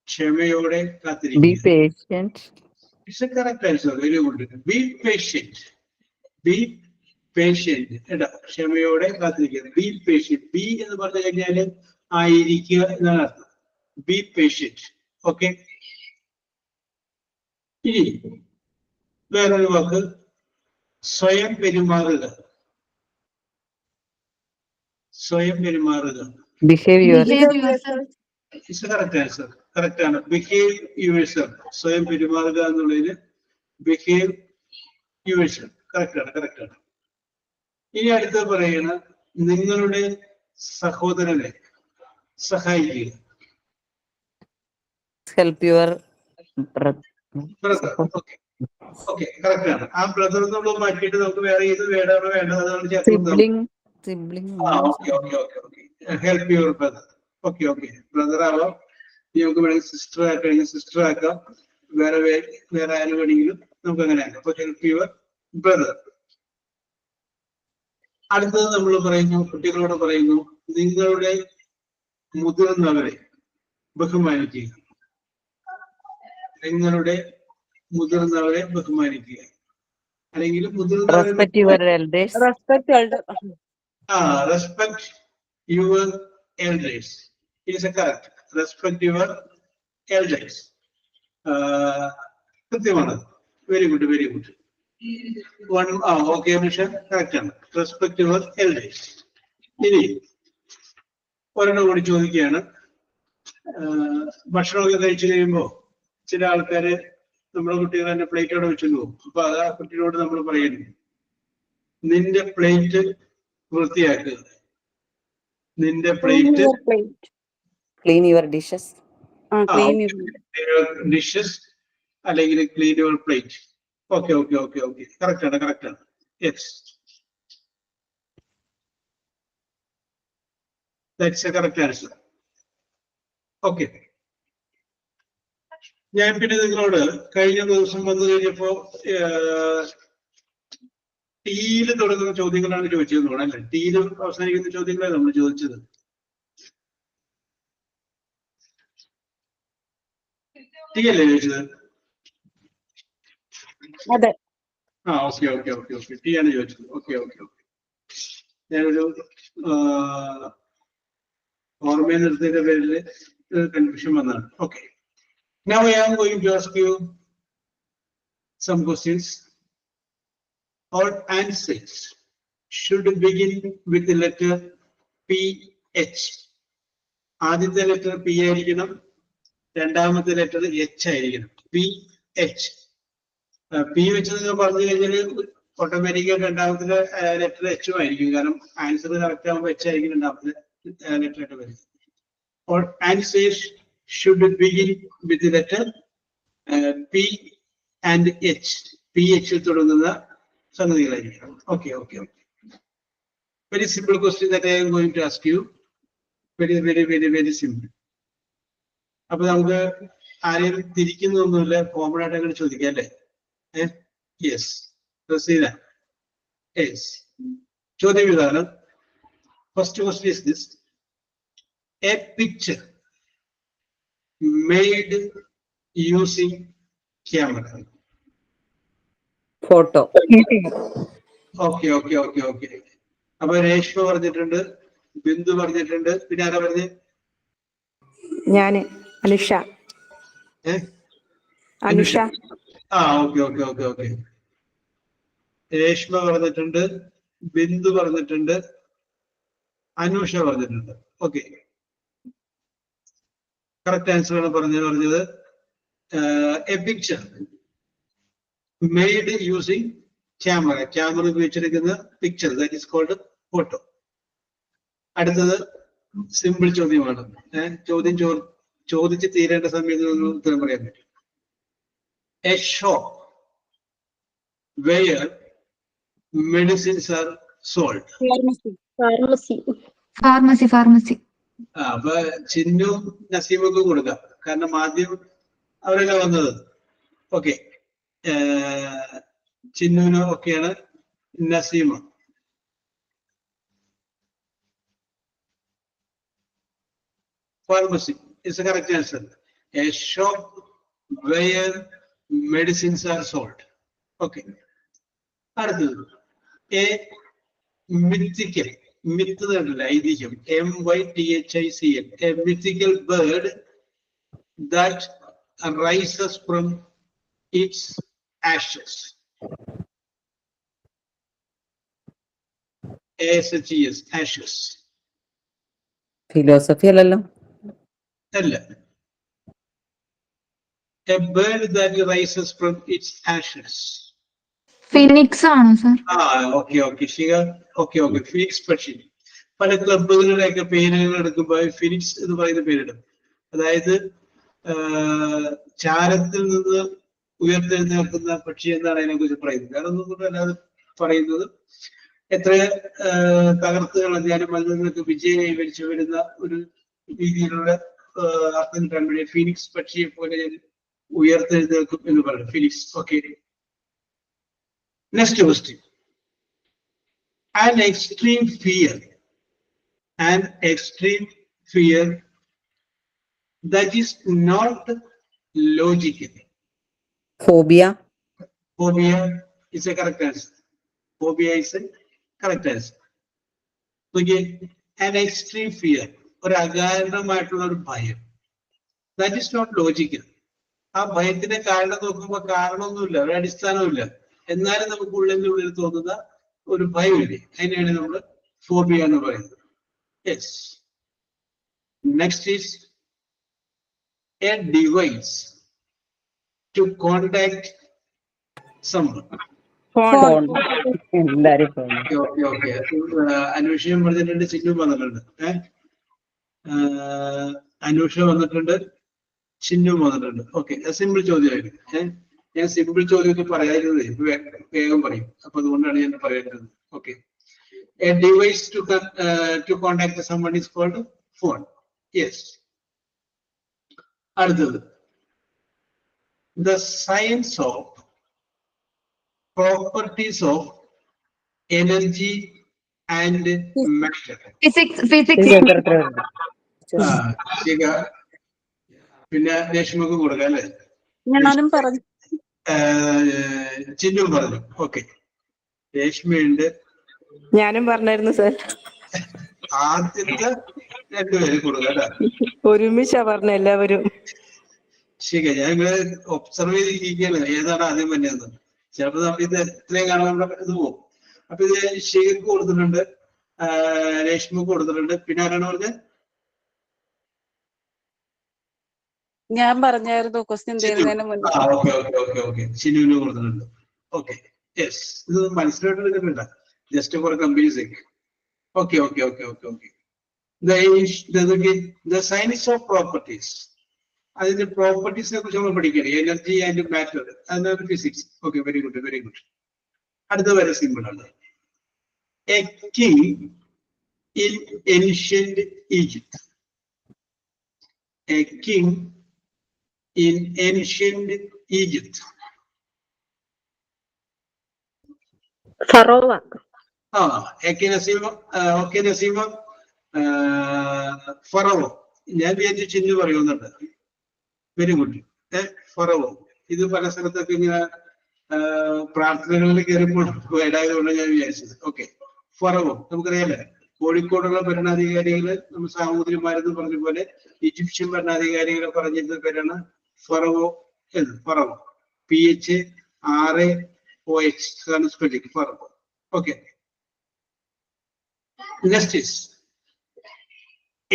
ക്ഷമയോടെ Be കാത്തിരിക്കുക. patient. It's a correct answer. Very good. B patient. B patient കേട്ടോ. ക്ഷമയോടെ കാത്തിരിക്കുക. B patient. ബി എന്ന് പറഞ്ഞു കഴിഞ്ഞാല് ആയിരിക്കുക എന്നാണ് അർത്ഥം. B patient. ഓക്കെ. ഇനി വേറൊരു വാക്ക്, സ്വയം പെരുമാറുക. സ്വയം പെരുമാറുക. Behave yourself. Behave yourself. It's a correct answer. Correct ആണ്. Behave yourself. സ്വയം പെരുമാറുക എന്നുള്ളതിന് ബിഹേവ് യുവർസെൽഫ്. കറക്റ്റ് ആണ്. ഇനി അടുത്ത പറയണ, നിങ്ങളുടെ സഹോദരനെ സഹായിക്കുക. Help your brother. Brother. Okay correct ആണ്. ആ ബ്രദർ എന്നുള്ളത് മാറ്റിയിട്ട് നമുക്ക് വേറെ ഏത് വേർഡാണോ വേണ്ടത് അതാണ് ചേർക്കുന്നത്. Sibling. Okay. Help your brother. Okay. Brother ആവാം, നമുക്ക് വേണമെങ്കിൽ സിസ്റ്റർ ആയിട്ട് സിസ്റ്റർ ആക്കാം, വേറെ ആരും വേണമെങ്കിലും നമുക്ക് അങ്ങനെ ആക്കാം. അപ്പൊ ഹെൽപ്പ് യുവർ ബ്രദർ. അടുത്തത് നമ്മൾ പറയുന്നു, കുട്ടികളോട് പറയുന്നു, നിങ്ങളുടെ മുതിർന്നവരെ ബഹുമാനിക്കുക. നിങ്ങളുടെ മുതിർന്നവരെ ബഹുമാനിക്കുക. അല്ലെങ്കിൽ Respect your elders. Respect elder. Respect your elders. It is correct. Respect your elders. കൃത്യമാണ്. Very good. ഓക്കെ മിഷൻ കറക്റ്റ് ആണ്. Respect your elders. ഇനി ഒരെണ്ണം കൂടി ചോദിക്കുകയാണ്. ഭക്ഷണമൊക്കെ കഴിച്ചു കഴിയുമ്പോൾ ചില ആൾക്കാര് നമ്മുടെ കുട്ടികൾ തന്നെ പ്ലേറ്റോടെ വെച്ചോണ്ട് പോകും. അപ്പൊ അത് ആ കുട്ടിയോട് നമ്മൾ പറയുന്നു, നിന്റെ പ്ലേറ്റ് വൃത്തിയാക്കുക, നിന്റെ plate clean your dishes. Clean dishes അല്ലെങ്കിൽ clean your plate. Okay okay okay okay, correct ആണ്, കറക്റ്റ് ആണ്. Yes, that's a correct answer. Okay, ഞാൻ പിന്നെ നിങ്ങളോട് കഴിഞ്ഞ ദിവസം വന്നു കഴിഞ്ഞപ്പോ ടീല് തുടങ്ങുന്ന ചോദ്യങ്ങളാണ് ചോദിച്ചതെന്ന് തോന്നുന്നു അല്ലെ? ടീല് അവസാനിക്കുന്ന ചോദ്യങ്ങളാണ് നമ്മൾ ചോദിച്ചത്. ടീ അല്ലേ ചോദിച്ചത്? അതെ. ആ okay okay okay okay, tea ആണ് ചോദിച്ചത്. ഓക്കെ ഓക്കെ ഓക്കെ, ഞാനൊരു ഓർമ്മയിൽ നിർത്തിയതിന്റെ പേരിൽ കൺഫ്യൂഷൻ വന്നതാണ്. Okay, now I am going to ask you some questions. All answers should begin with the letter PH. ആദ്യത്തെ ലെറ്റർ പി ആയിരിക്കണം, രണ്ടാമത്തെ ലെറ്റർ എച്ച് ആയിരിക്കണം. PH. പി വെച്ച് നിങ്ങൾ പറഞ്ഞു കഴിഞ്ഞാൽ ഓട്ടോമാറ്റിക്കായി രണ്ടാമത്തെ ലെറ്റർ എച്ചും ആയിരിക്കും. കാരണം ആൻസർ കറക്റ്റ് ആകുമ്പോൾ എച്ച് ആയിരിക്കും രണ്ടാമത്തെ ലെറ്റർ ആയിട്ട് വരുന്നത്. All answers should begin with the letter P and H. PH തുടങ്ങുന്ന സംഗതികളായിരിക്കണം. Okay okay okay, very simple question that I am going to ask you. Very very very very simple. അപ്പൊ നമുക്ക് ആരെയും തിരിക്കുന്നൊന്നുമില്ല, കോമൺ ആയിട്ട് അങ്ങനെ ചോദിക്കാം അല്ലേ? Yes, yes. ചോദ്യം ഇതാണ്. First question is this: a picture made using camera. Photo. Okay okay okay okay. അപ്പൊ രേഷ്മ പറഞ്ഞിട്ടുണ്ട്, ബിന്ദു പറഞ്ഞിട്ടുണ്ട്, പിന്നെ ആരാ പറഞ്ഞത്? ഞാന് അനുഷ. അനുഷ. ആ okay okay okay okay. Reshma പറഞ്ഞിട്ടുണ്ട്, ബിന്ദു പറഞ്ഞിട്ടുണ്ട്, അനുഷ പറഞ്ഞിട്ടുണ്ട്. ഓക്കെ, കറക്റ്റ് ആൻസർ ആണ് പറഞ്ഞത്. A picture made using camera ഉപയോഗിച്ചിരിക്കുന്ന picture, that is called photo. അടുത്തത് സിമ്പിൾ ചോദ്യമാണ്. ചോദിച്ച് തീരേണ്ട സമയത്ത് ഉത്തരം പറയാൻ പറ്റും. A shop where medicines are sold. Pharmacy. അപ്പൊ ചിന്നും നസീമൊക്കെ കൊടുക്കാം, കാരണം ആദ്യം അവരല്ല വന്നത്. ഓക്കെ, ചിന്നുവിന് ഒക്കെയാണ്, Naseema. Pharmacy is the correct answer. A shop where medicines are sold. Okay. അടുത്തത് എ mythical, മിത്ത് കണ്ടില്ല, ഐതിഹ്യം, MYTHICL, a mythical bird that rises from its ashes. ASHES, ashes. Philosophy അല്ലല്ലോ. അല്ല, a bird that rises from its ashes. Phoenix ആണോ sir? Okay okay, okay okay, phoenix പക്ഷി. പല ക്ലബുകളുടെയൊക്കെ പേരുകൾ എടുക്കുമ്പോൾ ഫിനിക്സ് എന്ന് പറയുന്ന പേരിടും. അതായത് ചാരത്തിൽ നിന്ന് ഉയർത്തെഴുന്നേൽക്കുന്ന പക്ഷി എന്നാണ് അതിനെ കുറിച്ച് പറയുന്നത്. വേറെ ഒന്നും അല്ലാതെ പറയുന്നത് എത്ര തകർത്ത് കളഞ്ഞാലും അതിൽ നിന്നൊക്കെ വിജയം കൈവരിച്ചു വരുന്ന ഒരു രീതിയിലുള്ള അർത്ഥം കിട്ടാൻ വേണ്ടി ഫിനിക്സ് പക്ഷിയെ പോലെ ഉയർത്തെഴുന്നേൽക്കും എന്ന് പറയും, phoenix. Okay, next question. An extreme fear that is not logical. Phobia. Phobia is a correct answer. Phobia is a correct answer. Okay, an extreme fear, ഒരു അകാരണമായിട്ടുള്ള ഒരു ഭയം, that is not logical. ആ ഭയത്തിന്റെ കാരണം നോക്കുമ്പോൾ കാരണമൊന്നുമില്ല, ഒരു അടിസ്ഥാനവുമില്ല, എന്നാലും നമുക്ക് ഉള്ളിൽ തോന്നുന്ന ഒരു ഭയമില്ലേ, അതിനെയാണ് നമ്മൾ ഫോബിയ എന്ന് പറയുന്നത്. Yes, Next is a device to contact someone. Phone. എല്ലാരും phone. Okay. അന്വേഷണം പറഞ്ഞിട്ടുണ്ട്, ചിഹ്നം വന്നിട്ടുണ്ട്. അന്വേഷണം വന്നിട്ടുണ്ട്, ചിഹ്നം വന്നിട്ടുണ്ട്. ഓക്കെ, സിമ്പിൾ ചോദ്യമായിരുന്നു. ഞാൻ സിമ്പിൾ ചോദ്യമൊക്കെ പറയാതിരുന്നത് വേഗം പറയും, അപ്പൊ അതുകൊണ്ടാണ് ഞാൻ പറയാതിരുന്നത്. Okay, a device to contact someone is called phone. Yes. അടുത്തത്, the science of properties of energy and matter. Physics. Shikha, പിന്നെ രേഷ്മക്ക് കൊടുക്കാം അല്ലെ? ഞാനും പറഞ്ഞു. ചിഹ്നം പറഞ്ഞു. ഓക്കെ, രേഷ്മയുണ്ട്. ഞാനും പറഞ്ഞായിരുന്നു സർ. ആദ്യത്തെ രണ്ടുപേരെ കൊടുക്കാം അല്ലെ? ഒരുമിച്ചാ പറഞ്ഞ എല്ലാവരും. ശിഖ, ഞാൻ ഒബ്സർവ് ചെയ്തിരിക്കുകയാണ് ഏതാണ് ആദ്യം തന്നെയെന്ന്. ചിലപ്പോ നമ്മൾ ഇത് ഇത്രയും കാണാൻ ഇത് പോകും. അപ്പൊ ഇത് ശിഖക്ക് കൊടുത്തിട്ടുണ്ട്, രേഷ്മക്ക് കൊടുത്തിട്ടുണ്ട്. പിന്നെ ആരാണ് പറഞ്ഞത്? ഞാൻ പറഞ്ഞായിരുന്നു ക്വസ്റ്റ്യൻ തരുന്നതിന് മുന്നേ. ഓക്കെ, ചിന്നുവിന് കൊടുത്തിട്ടുണ്ട്. ഓക്കെ, യെസ്, ഇത് മനസ്സിലായിട്ട് എടുക്കുന്നുണ്ട്, just for companies. Okay, the science of properties. അതിന്റെ പ്രോപ്പർട്ടീസിനെ കുറിച്ച് നമ്മൾ പഠിക്കണം. എനർജി ആൻഡ് മാറ്റർ, അതാണ് ഫിസിക്സ്. Okay, very good. അടുത്ത വരെ സിമ്പിൾ ആണ്. A king in ancient Egypt. A king in ancient Egypt. Pharaoh. Naseema, ഫറവോ. ഞാൻ വിചാരിച്ചു ചിഹ്നം പറയുന്നുണ്ട്. Very good. ഫറവോ, ഇത് പല സ്ഥലത്തൊക്കെ ഇങ്ങനെ പ്രാർത്ഥനകളിൽ കയറിപ്പോൾ ഇടായതുകൊണ്ട് ഞാൻ വിചാരിച്ചത്. ഓക്കെ, ഫറവോ നമുക്കറിയാലേ, കോഴിക്കോടുള്ള ഭരണാധികാരികള് നമ്മൾ സാമൂതിരിമാരെന്ന് പറഞ്ഞ പോലെ ഈജിപ്ഷ്യൻ ഭരണാധികാരികളെ പറഞ്ഞിരുന്ന പേരാണ് ഫറവോ എന്ന്. ഫറവോ, PHRAOH ആണ് സ്പെല്ലിംഗ്, ഫറവോ. Okay, next is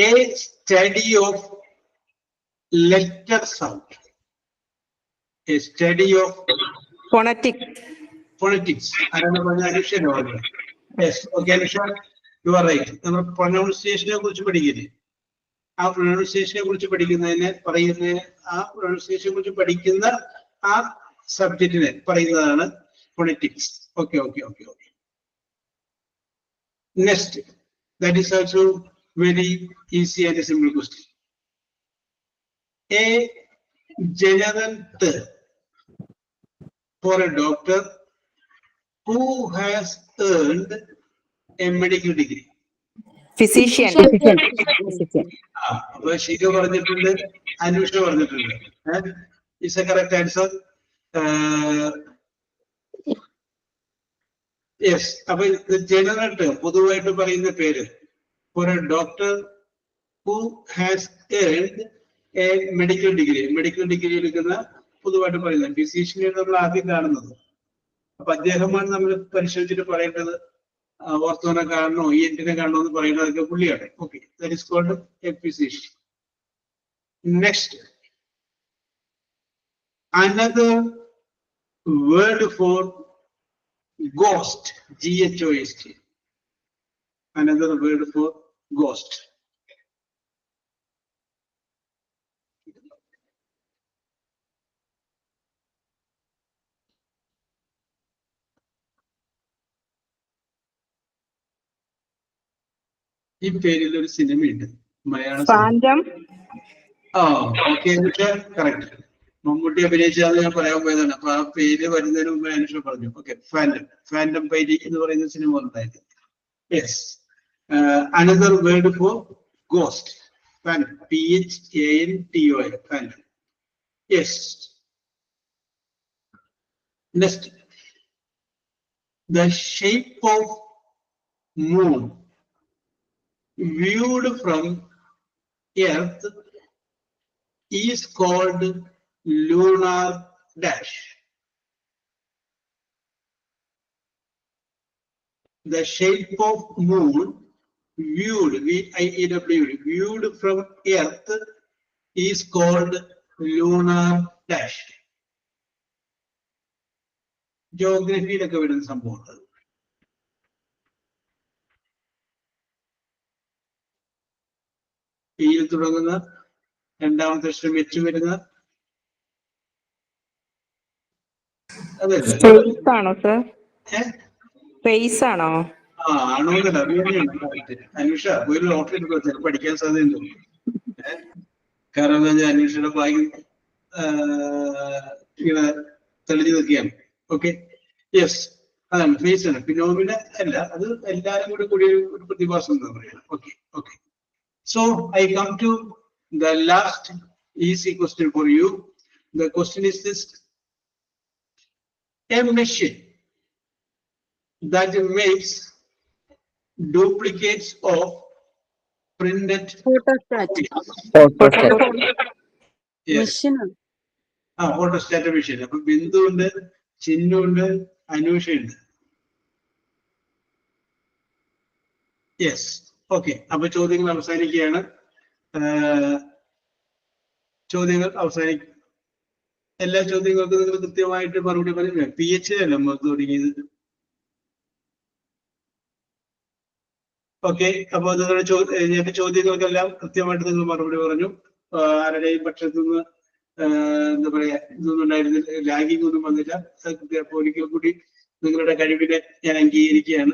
a study of letter sound. A study of phonetics. ആരാണ് പറഞ്ഞ? അനുഷനോ? Yes, okay Anusha, you are right. നമ്മൾ പ്രൊനൗൺസിയേഷനെ കുറിച്ച് പഠിക്കില്ലേ? ആ പ്രൊനൗൺസിയേഷനെ കുറിച്ച് പഠിക്കുന്ന ആ സബ്ജക്റ്റിനെ പറയുന്നതാണ് phonetics. Okay. Next, that is also very easy and simple question. A general term for a doctor who has earned a medical degree. Physician. അപ്പൊ ശിഖ പറഞ്ഞിട്ടുണ്ട്, അനുഷ പറഞ്ഞിട്ടുണ്ട്. Is a correct answer. Yes. അപ്പൊ ജനറൽ ടേം, പൊതുവായിട്ട് പറയുന്ന പേര് for a doctor who has earned a medical degree. Medical degree എടുക്കുന്ന പൊതുവായിട്ട് പറയുന്നത് ഫിസിഷ്യനെ നമ്മൾ ആദ്യം കാണുന്നത്. അപ്പൊ അദ്ദേഹമാണ് നമ്മൾ പരിശോധിച്ചിട്ട് പറയേണ്ടത്. ഓർത്തോനെ കാണണോ, ENT-നെ കാണണോ എന്ന് പറയുന്നതൊക്കെ പുള്ളിയാണ്. Okay, that is called a physician. Next, another word for ghost, GHOST. Another word for ghost. ഈ പേരിൽ ഒരു സിനിമയുണ്ട്, മലയാള സിനിമ. Okay, correct. മമ്മൂട്ടി അഭിനയിച്ചാൽ ഞാൻ പറയാൻ പോയതാണ്. അപ്പൊ ആ പേര് വരുന്നതിന് മുമ്പ് അനുഷ പറഞ്ഞു. ഓക്കെ, ഫാൻഡം പൈരി എന്ന് പറയുന്ന സിനിമ ഉണ്ടായിരുന്നു. Yes, another word for ghost, fandom, PHANTOM, fandom. Yes. Next, the shape of moon viewed from Earth is called lunar dash. The shape of moon viewed, V-I-E-W-D, viewed from Earth is called lunar dash. ജോഗ്രഫിയിലൊക്കെ വരുന്ന സംഭവമാണ്. പിയിൽ തുടങ്ങുന്ന രണ്ടാമത്തെ അക്ഷരം വെച്ച് വരുന്ന അതല്ല space ആണോ സർ? സ്പേസ് ആണോ? ആണോന്നല്ല, അനുഷ ഒരു ലോട്ടറി എടുക്കുക, ചിലപ്പോൾ പഠിക്കാൻ സാധ്യതയുണ്ട്. കാരണം എന്താ വെച്ചാൽ അന്വേഷണ ഭാഗ്യം ഇങ്ങനെ തെളിഞ്ഞു നിൽക്കുകയാണ്. ഓക്കെ, യെസ്, അതാണ് ഫേസ് ആണ്. ഫിനോമിന അല്ല, അത് എല്ലാരും കൂടി ഒരു പ്രതിഭാസം എന്താ പറയുക. Okay okay, so I come to the last easy question for you. The question is this: a machine that makes duplicates of printed photostat. Yes. Machine. Photostat machine. അപ്പൊ ബിന്ദു ഉണ്ട്, ചിന്നു ഉണ്ട്, അനൂഷ ഉണ്ട്. Yes, okay. അപ്പൊ ചോദ്യങ്ങൾ അവസാനിക്കുകയാണ്. ചോദ്യങ്ങൾ അവസാനിക്കും. എല്ലാ ചോദ്യങ്ങൾക്കും നിങ്ങൾ കൃത്യമായിട്ട് മറുപടി പറയുക. PH അല്ല നമ്മൾ തുടങ്ങിയത്. ഓക്കെ, അപ്പൊ നിങ്ങളുടെ എന്റെ ചോദ്യങ്ങൾക്കെല്ലാം കൃത്യമായിട്ട് നിങ്ങൾ മറുപടി പറഞ്ഞു. ആരുടെയും പക്ഷത്തു നിന്ന് എന്താ പറയാ ഇതൊന്നും ഉണ്ടായിരുന്നില്ല, ലാഗിങ് ഒന്നും വന്നില്ല. അപ്പൊ ഒരിക്കൽ കൂടി നിങ്ങളുടെ കഴിവിനെ ഞാൻ അംഗീകരിക്കുകയാണ്.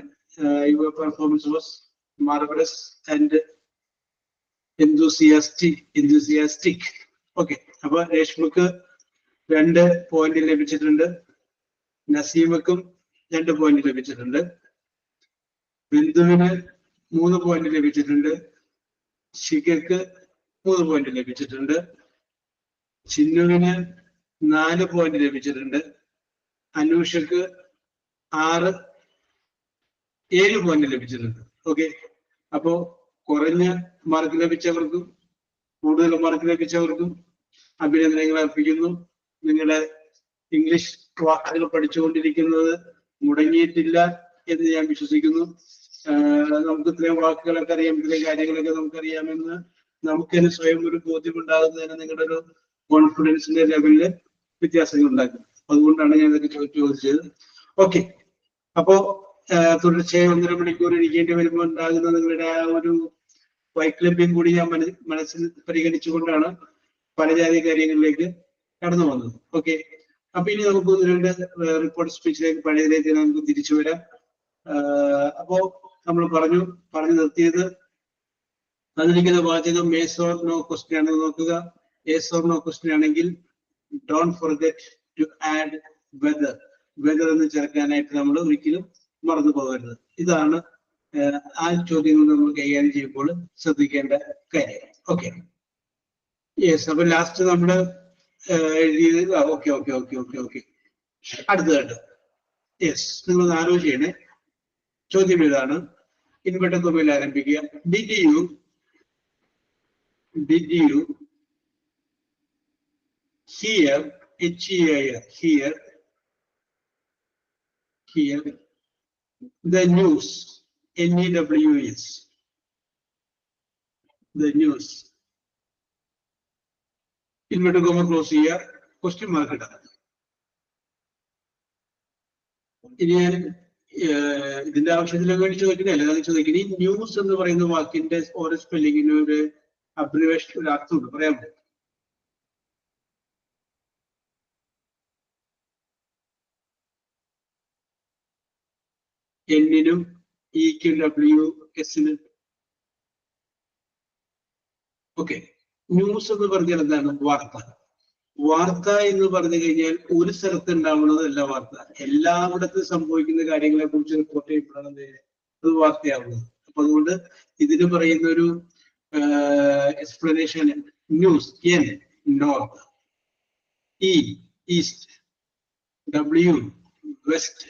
Your performance was marvellous and enthusiastic. Okay, അപ്പൊ രേഷ്മക്ക് 2 പോയിന്റ് ലഭിച്ചിട്ടുണ്ട്, നസീമക്കും 2 പോയിന്റ് ലഭിച്ചിട്ടുണ്ട്, ബിന്ദുവിന് 3 പോയിന്റ് ലഭിച്ചിട്ടുണ്ട്, ശിഖയ്ക്ക് 3 പോയിന്റ് ലഭിച്ചിട്ടുണ്ട്, ചിന്നുവിന് 4 പോയിന്റ് ലഭിച്ചിട്ടുണ്ട്, അനൂഷക്ക് 7 പോയിന്റ് ലഭിച്ചിട്ടുണ്ട്. ഓക്കെ, അപ്പോ കുറഞ്ഞ മാർക്ക് ലഭിച്ചവർക്കും കൂടുതൽ മാർക്ക് ലഭിച്ചവർക്കും അഭിനന്ദനങ്ങൾ അർപ്പിക്കുന്നു. നിങ്ങളുടെ ഇംഗ്ലീഷ് വാക്കുകൾ പഠിച്ചുകൊണ്ടിരിക്കുന്നത് മുടങ്ങിയിട്ടില്ല എന്ന് ഞാൻ വിശ്വസിക്കുന്നു. നമുക്ക് ഇത്രയും വാക്കുകളൊക്കെ അറിയാം, ഇത്രയും കാര്യങ്ങളൊക്കെ നമുക്കറിയാമെന്ന് നമുക്ക് തന്നെ സ്വയം ഒരു ബോധ്യമുണ്ടാകുന്നതിന് നിങ്ങളുടെ ഒരു കോൺഫിഡൻസിന്റെ ലെവലില് വ്യത്യാസങ്ങൾ ഉണ്ടാക്കും. അതുകൊണ്ടാണ് ഞാൻ ഇതൊക്കെ ചോദിച്ചത്. ഓക്കെ, അപ്പോ തുടർച്ചയായി 1.5 മണിക്കൂർ ഇരിക്കേണ്ടി വരുമ്പോൾ ഉണ്ടാകുന്ന നിങ്ങളുടെ ആ ഒരു വൈക്ലഭ്യം കൂടി ഞാൻ മനസ്സിൽ പരിഗണിച്ചുകൊണ്ടാണ് പലജാതി കാര്യങ്ങളിലേക്ക് കടന്നു വന്നത്. ഓക്കെ, അപ്പൊ ഇനി നമുക്ക് 1-2 റിപ്പോർട്ട് സ്പീച്ചിലേക്ക് പഴയതിലേക്ക് നമുക്ക് തിരിച്ചു വരാം. അപ്പോ നമ്മൾ പറഞ്ഞു നിർത്തിയത് തന്നിരിക്കുന്ന വാചകം yes or no ക്വസ്റ്റ്യൻ ആണെന്ന് നോക്കുക. yes or no ക്വസ്റ്റ്യൻ ആണെങ്കിൽ don't forget to add whether എന്ന് ചേർക്കാനായിട്ട് നമ്മൾ ഒരിക്കലും മറന്നു പോകരുത്. ഇതാണ് ആ ചോദ്യങ്ങൾ നമ്മൾ കൈകാര്യം ചെയ്യുമ്പോൾ ശ്രദ്ധിക്കേണ്ട കാര്യം. Okay, yes. അപ്പൊ ലാസ്റ്റ് നമ്മള് എഴുതിയത് ഓക്കെ. അടുത്തതായിട്ട് യെസ്, നിങ്ങൾ ആലോചിക്കണേ. ചോദ്യം ഇതാണ്, ഇൻവെർട്ടർ കോമയിൽ ആരംഭിക്കുക. Did you here the news, NEWS, the news, inverted comma close here, question mark ഇടാം. ഇനി ഞാൻ ഇതിന്റെ ആവശ്യത്തിലേക്ക് വേണ്ടി ചോദിക്കുന്നതല്ല, അത് ചോദിക്കുന്നത് ഈ ന്യൂസ് എന്ന് പറയുന്ന വാക്കിന്റെ ഓരോ സ്പെല്ലിങ്ങിന് ഒരു അബ്രിവേഷൻ, ഒരു അർത്ഥമുണ്ട്, പറയാൻ പറ്റും? എന്നിനും ഇക്കും WS-നും. ഓക്കെ, ന്യൂസ് എന്ന് പറഞ്ഞാൽ എന്താണ്? വാർത്ത എന്ന് പറഞ്ഞു കഴിഞ്ഞാൽ ഒരു സ്ഥലത്ത് ഉണ്ടാവുന്നതല്ല വാർത്ത. എല്ലായിടത്തും സംഭവിക്കുന്ന കാര്യങ്ങളെ കുറിച്ച് റിപ്പോർട്ട് ചെയ്യപ്പെടാണ് അത് വാർത്തയാവുന്നത്. അപ്പൊ അതുകൊണ്ട് ഇതിന് പറയുന്ന ഒരു explanation news. North, east, W west,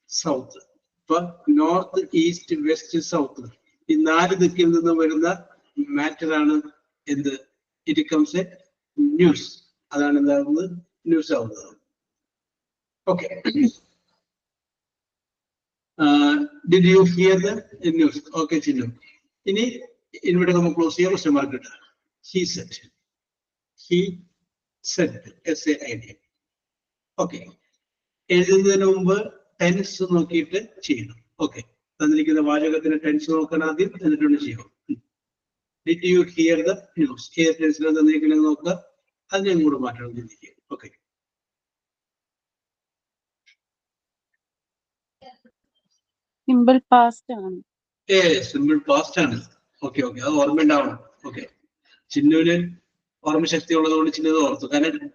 south. ഇപ്പൊ നോർത്ത്, ഈസ്റ്റ്, വെസ്റ്റ്, സൗത്ത് ഈ 4 ദിക്കിൽ നിന്ന് വരുന്ന മാറ്റർ ആണ് എന്ത്? It comes A news. അതാണ് എന്താകുന്നത്? ന്യൂസ് ആവുന്നത്. Okay, did you hear the news? Okay ചിഹ്നം. ഇനി ഇവിടെ നമ്മൾ ക്ലോസ് ചെയ്യാൻ ക്വസ്റ്റ്യൻ മാർക്ക് ഇട്ട he set. He set SAID. Okay, എഴുതുന്നതിന് മുമ്പ് ടെൻസ് നോക്കിയിട്ട് ചെയ്യണം. ഓക്കെ, തന്നിരിക്കുന്ന വാചകത്തിന് ടെൻസ് നോക്കണം ആദ്യം, എന്നിട്ടുണ്ട് ചെയ്യണം. Did you hear the news? Hear ടെൻസിൽ തന്നിരിക്കുന്നത് നോക്കുക, അതിനെ കൂടെ മാറ്റണം ചിന്തിക്കുക. ഓക്കെ, സിമ്പിൾ പാസ്റ്റ് ആണ്. സിമ്പിൾ പാസ്റ്റ് ആണ്. ഓക്കെ ഓക്കെ, അത് ഓർമ്മ ഉണ്ടാവണം. ഓക്കെ, ചിന്നുവിന് ഓർമ്മശക്തി ഉള്ളതുകൊണ്ട് ചിന്നത് ഓർത്തു. കാരണം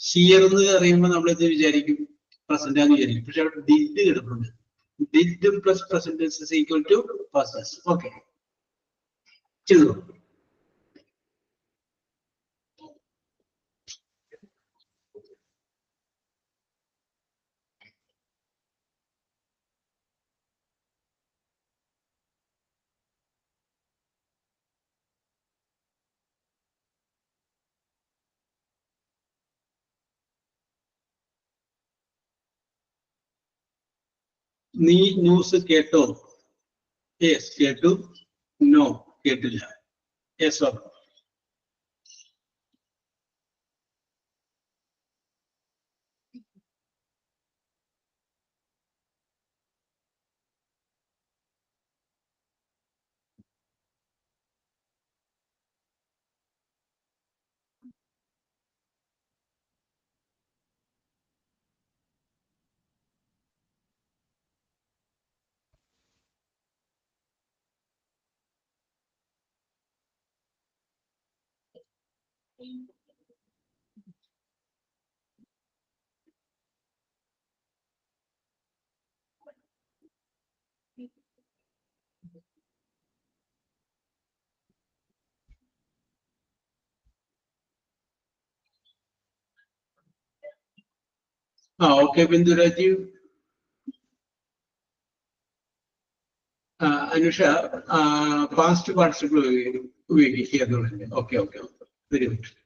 ഹിയർ എന്ന് അറിയുമ്പോൾ നമ്മളെന്ത് വിചാരിക്കും? പ്രസന്റ് ആണെന്ന് വിചാരിക്കും. പക്ഷെ അവിടെ ഡിഡ് കിടപ്പുണ്ട്. Did plus present is equal to past. Okay, ചെയ്തു. നീ ന്യൂസ് കേട്ടോ? യെസ് കേട്ടു. നോ കേട്ടില്ല. Yes or okay. Bindu Rajeev, Anusha past participle ഉപയോഗിക്കുക എന്നുള്ളത്. Okay okay, very good.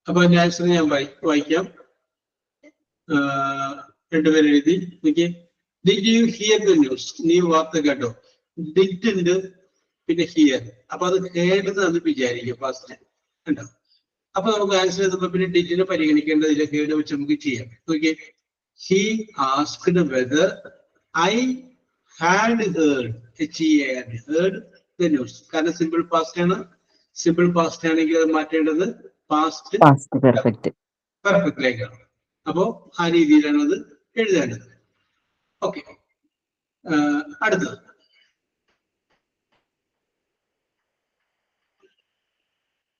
അപ്പൊ അതിന്റെ ആൻസർ ഞാൻ വായിക്കാം. രണ്ടുപേരും എഴുതി. എനിക്ക് did you hear the news? നീ വാർത്ത കേട്ടോ? ഡിഡ് ഉണ്ട്, പിന്നെ ഹിയർ. അപ്പൊ അത് കേട്ടതെന്ന് വിചാരിക്കുക ഫാസ്റ്റ് ഉണ്ടോ? അപ്പൊ നമുക്ക് ആൻസർ ചെയ്തപ്പോ പിന്നെ ഡിഡിനെ പരിഗണിക്കേണ്ടതില്ല, കേട് വെച്ച് നമുക്ക് ചെയ്യാം. നോക്കിയേ, he asked whether I had heard, heard the news. കാരണം സിമ്പിൾ പാസ്റ്റ് ആണ്. സിമ്പിൾ പാസ്റ്റ് ആണെങ്കിൽ അത് മാറ്റേണ്ടത് പാസ്റ്റ് പെർഫെക്റ്റിലേക്കാണ്. അപ്പോ ആ രീതിയിലാണ് അത് എഴുതേണ്ടത്. ഓക്കെ, അടുത്തത്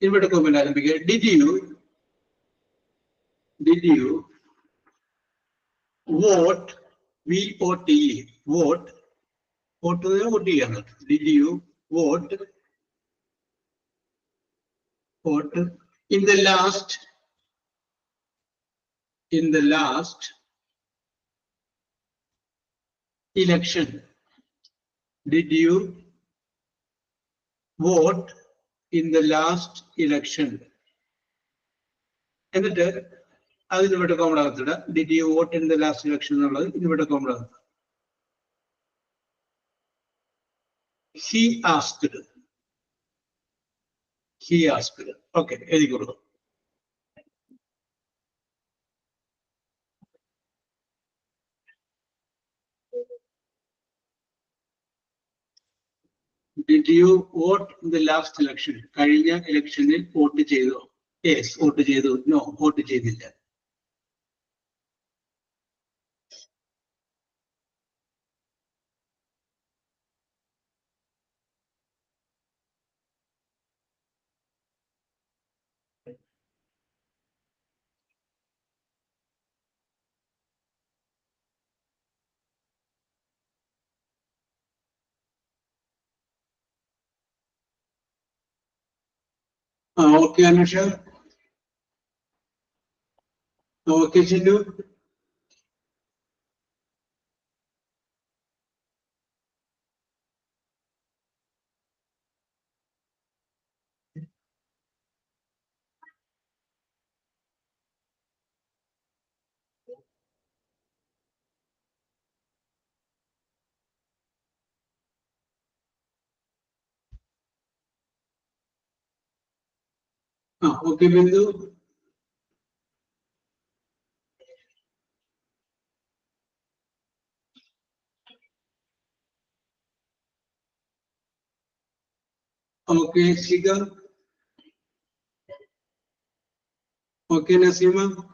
ഇവിടെ കോമന്റ് ആരംഭിക്കുക. Did you vote? VOTE, vote. Vote vote ചെയ്യാണ്. Did you vote in the last election? Did you vote in the last election? എന്നിട്ട് അതിന് ഇവിടെ കോമൺ ആകത്തില്ല. Did you vote in the last election എന്നുള്ളത് ഇവിടെ കോമൺ ആകത്തില്ല. He asked. Okay, എഴുതിക്കൊള്ളു. Did you vote in the last election? കഴിഞ്ഞ ഇലക്ഷനിൽ വോട്ട് ചെയ്തോ? യെസ്, വോട്ട് ചെയ്തു. നോ, വോട്ട് ചെയ്തില്ല. Okay, Anusha. Okay, Chindu. Okay, Bindu. Okay, Shiga. Okay, Nasima.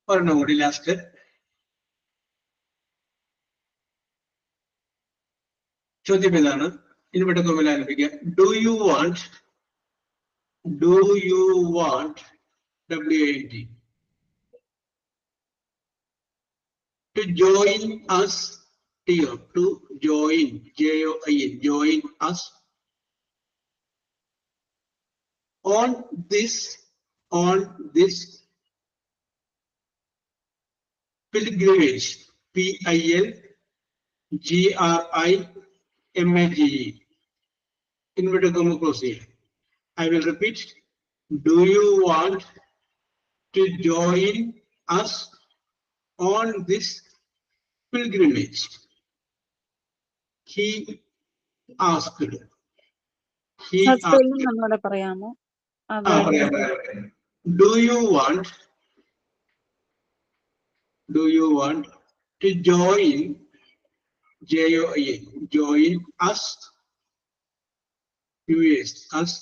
Or nobody last it. ചോദ്യം ഇതാണ്, ഇനി പെട്ടെന്ന് ആരംഭിക്കാം. Do you want WANT to join us, to join, JOIN, join us on this pilgrimage, PILGRIMAGE. Inverted comma close here. I will repeat. Do you want to join us on this pilgrimage? He asked. He asked. നമ്മളോട് പറയാമോ? Do you want to join, JOIN, join us, us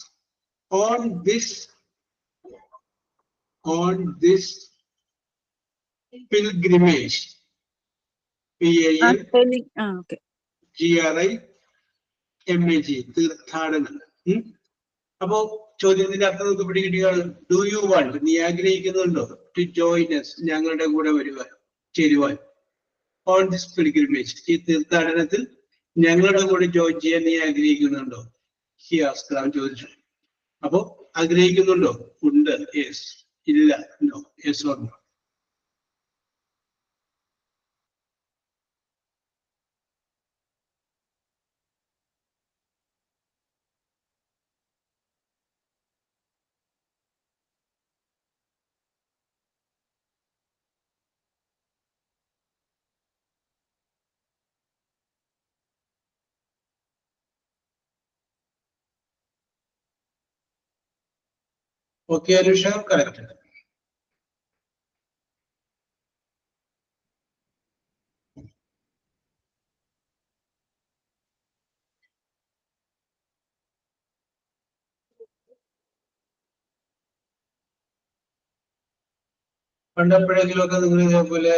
on this pilgrimage, PILGRIMAGE, തീർത്ഥാടനം. അപ്പോ ചോദ്യത്തിന്റെ അർത്ഥം നമുക്ക് പിടികിട്ടിയാണ്. Do you want, നീ ആഗ്രഹിക്കുന്നുണ്ടോ? To join us, ഞങ്ങളുടെ കൂടെ ചേരുവാൻ. ഓൺ ദിസ് പിൽഗ്രിമേജ്, ഈ തീർത്ഥാടനത്തിൽ ഞങ്ങളുടെ കൂടെ ജോയിൻ ചെയ്യാൻ നീ ആഗ്രഹിക്കുന്നുണ്ടോ? ഹി ആസ്ക്ഡ്, അവൻ ചോദിച്ചു. അപ്പോ ആഗ്രഹിക്കുന്നുണ്ടോ? ഉണ്ട്, യെസ്. ഇല്ല, no. Yes or no. Okay, Anusha, correct. പണ്ടെപ്പോഴെങ്കിലുമൊക്കെ നിങ്ങൾ ഇതേപോലെ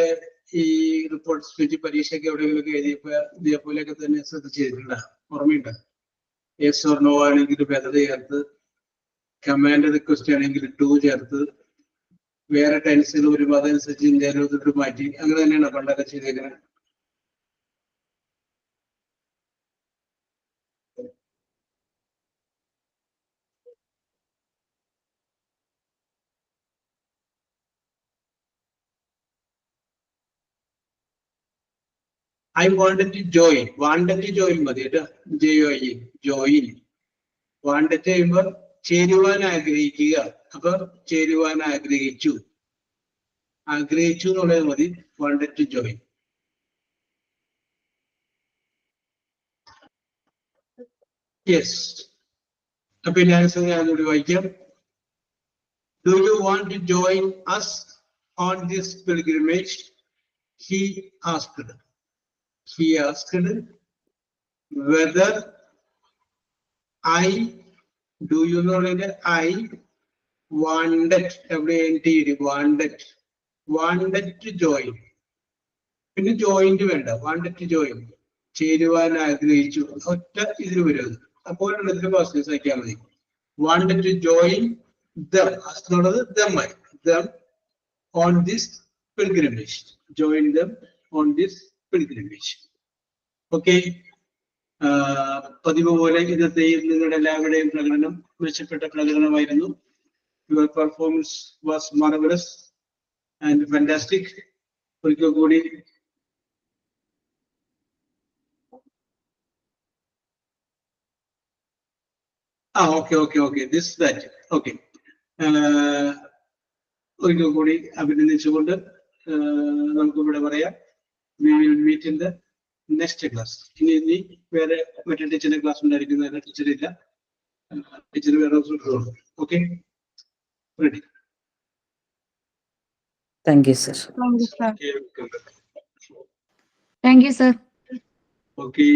ഈ റിപ്പോർട്ട് സ്പീച്ച് പരീക്ഷയ്ക്ക് എവിടെയെങ്കിലുമൊക്കെ എഴുതിയപ്പോ ഇതേപോലെയൊക്കെ തന്നെ ശ്രദ്ധിച്ചിട്ടുണ്ടോ? ഓർമ്മയുണ്ടോ? യെസ് ഓർ നോ ആണെങ്കിൽ വെതർ ചേർത്ത്, കമാൻഡ് റിക്വസ്റ്റ് ആണെങ്കിൽ ടു ചേർത്ത്, വേറെ ടെൻസിൽ ഒരു അതനുസരിച്ച് ഇന്ത്യയിലോട്ട് മാറ്റി, അങ്ങനെ തന്നെയാണ് പണ്ടൊക്കെ ചെയ്തേക്കുന്നത്. I wanted to join. Wanted to join മതി കേട്ടോ. JOIN, join. Wanted ചെയ്യുമ്പോ ചേരുവാൻ ആഗ്രഹിക്കുക. അപ്പൊ ചേരുവാൻ ആഗ്രഹിച്ചു എന്നുള്ളത് മതി. Wanted to join. Yes. അപ്പൊ എന്റെ ആൻസർ ഞാനോട് വായിക്കാം. Do you want to join us on this pilgrimage? He asked. He asked whether I, do you know that I wanted, wanted to join. പിന്നെ ജോയിന്റ് വേണ്ട, wanted to join, ചേരുവാൻ ആഗ്രഹിച്ചു, ഒറ്റ ഇതിൽ വരുന്നത്. അപ്പോൾ ഇതിന്റെ പേഴ്സൺസ് ആക്കിയാൽ മതി. wanted to join them, them on this pilgrimage. Join them on this pilgrimage. Okay. പതിവ് പോലെ ഇന്നത്തെയും നിങ്ങളുടെ എല്ലാവരുടെയും പ്രകടനം മെച്ചപ്പെട്ട പ്രകടനമായിരുന്നു. Your performance was marvelous and fantastic. ഒരിക്കൽ കൂടി okay. This that okay. ഒരിക്കൽ കൂടി അഭിനന്ദിച്ചുകൊണ്ട് നമുക്ക് ഇവിടെ പറയാം. We will meet in the next class. ഇനി വേറെ മറ്റേ ടീച്ചറിന്റെ ക്ലാസ് ഉണ്ടായിരിക്കുന്നതിന് ടീച്ചർ ഇല്ല. ടീച്ചർ വേറെ okay ready. Thank you, sir. Thank you, sir. Thank you, sir. Okay.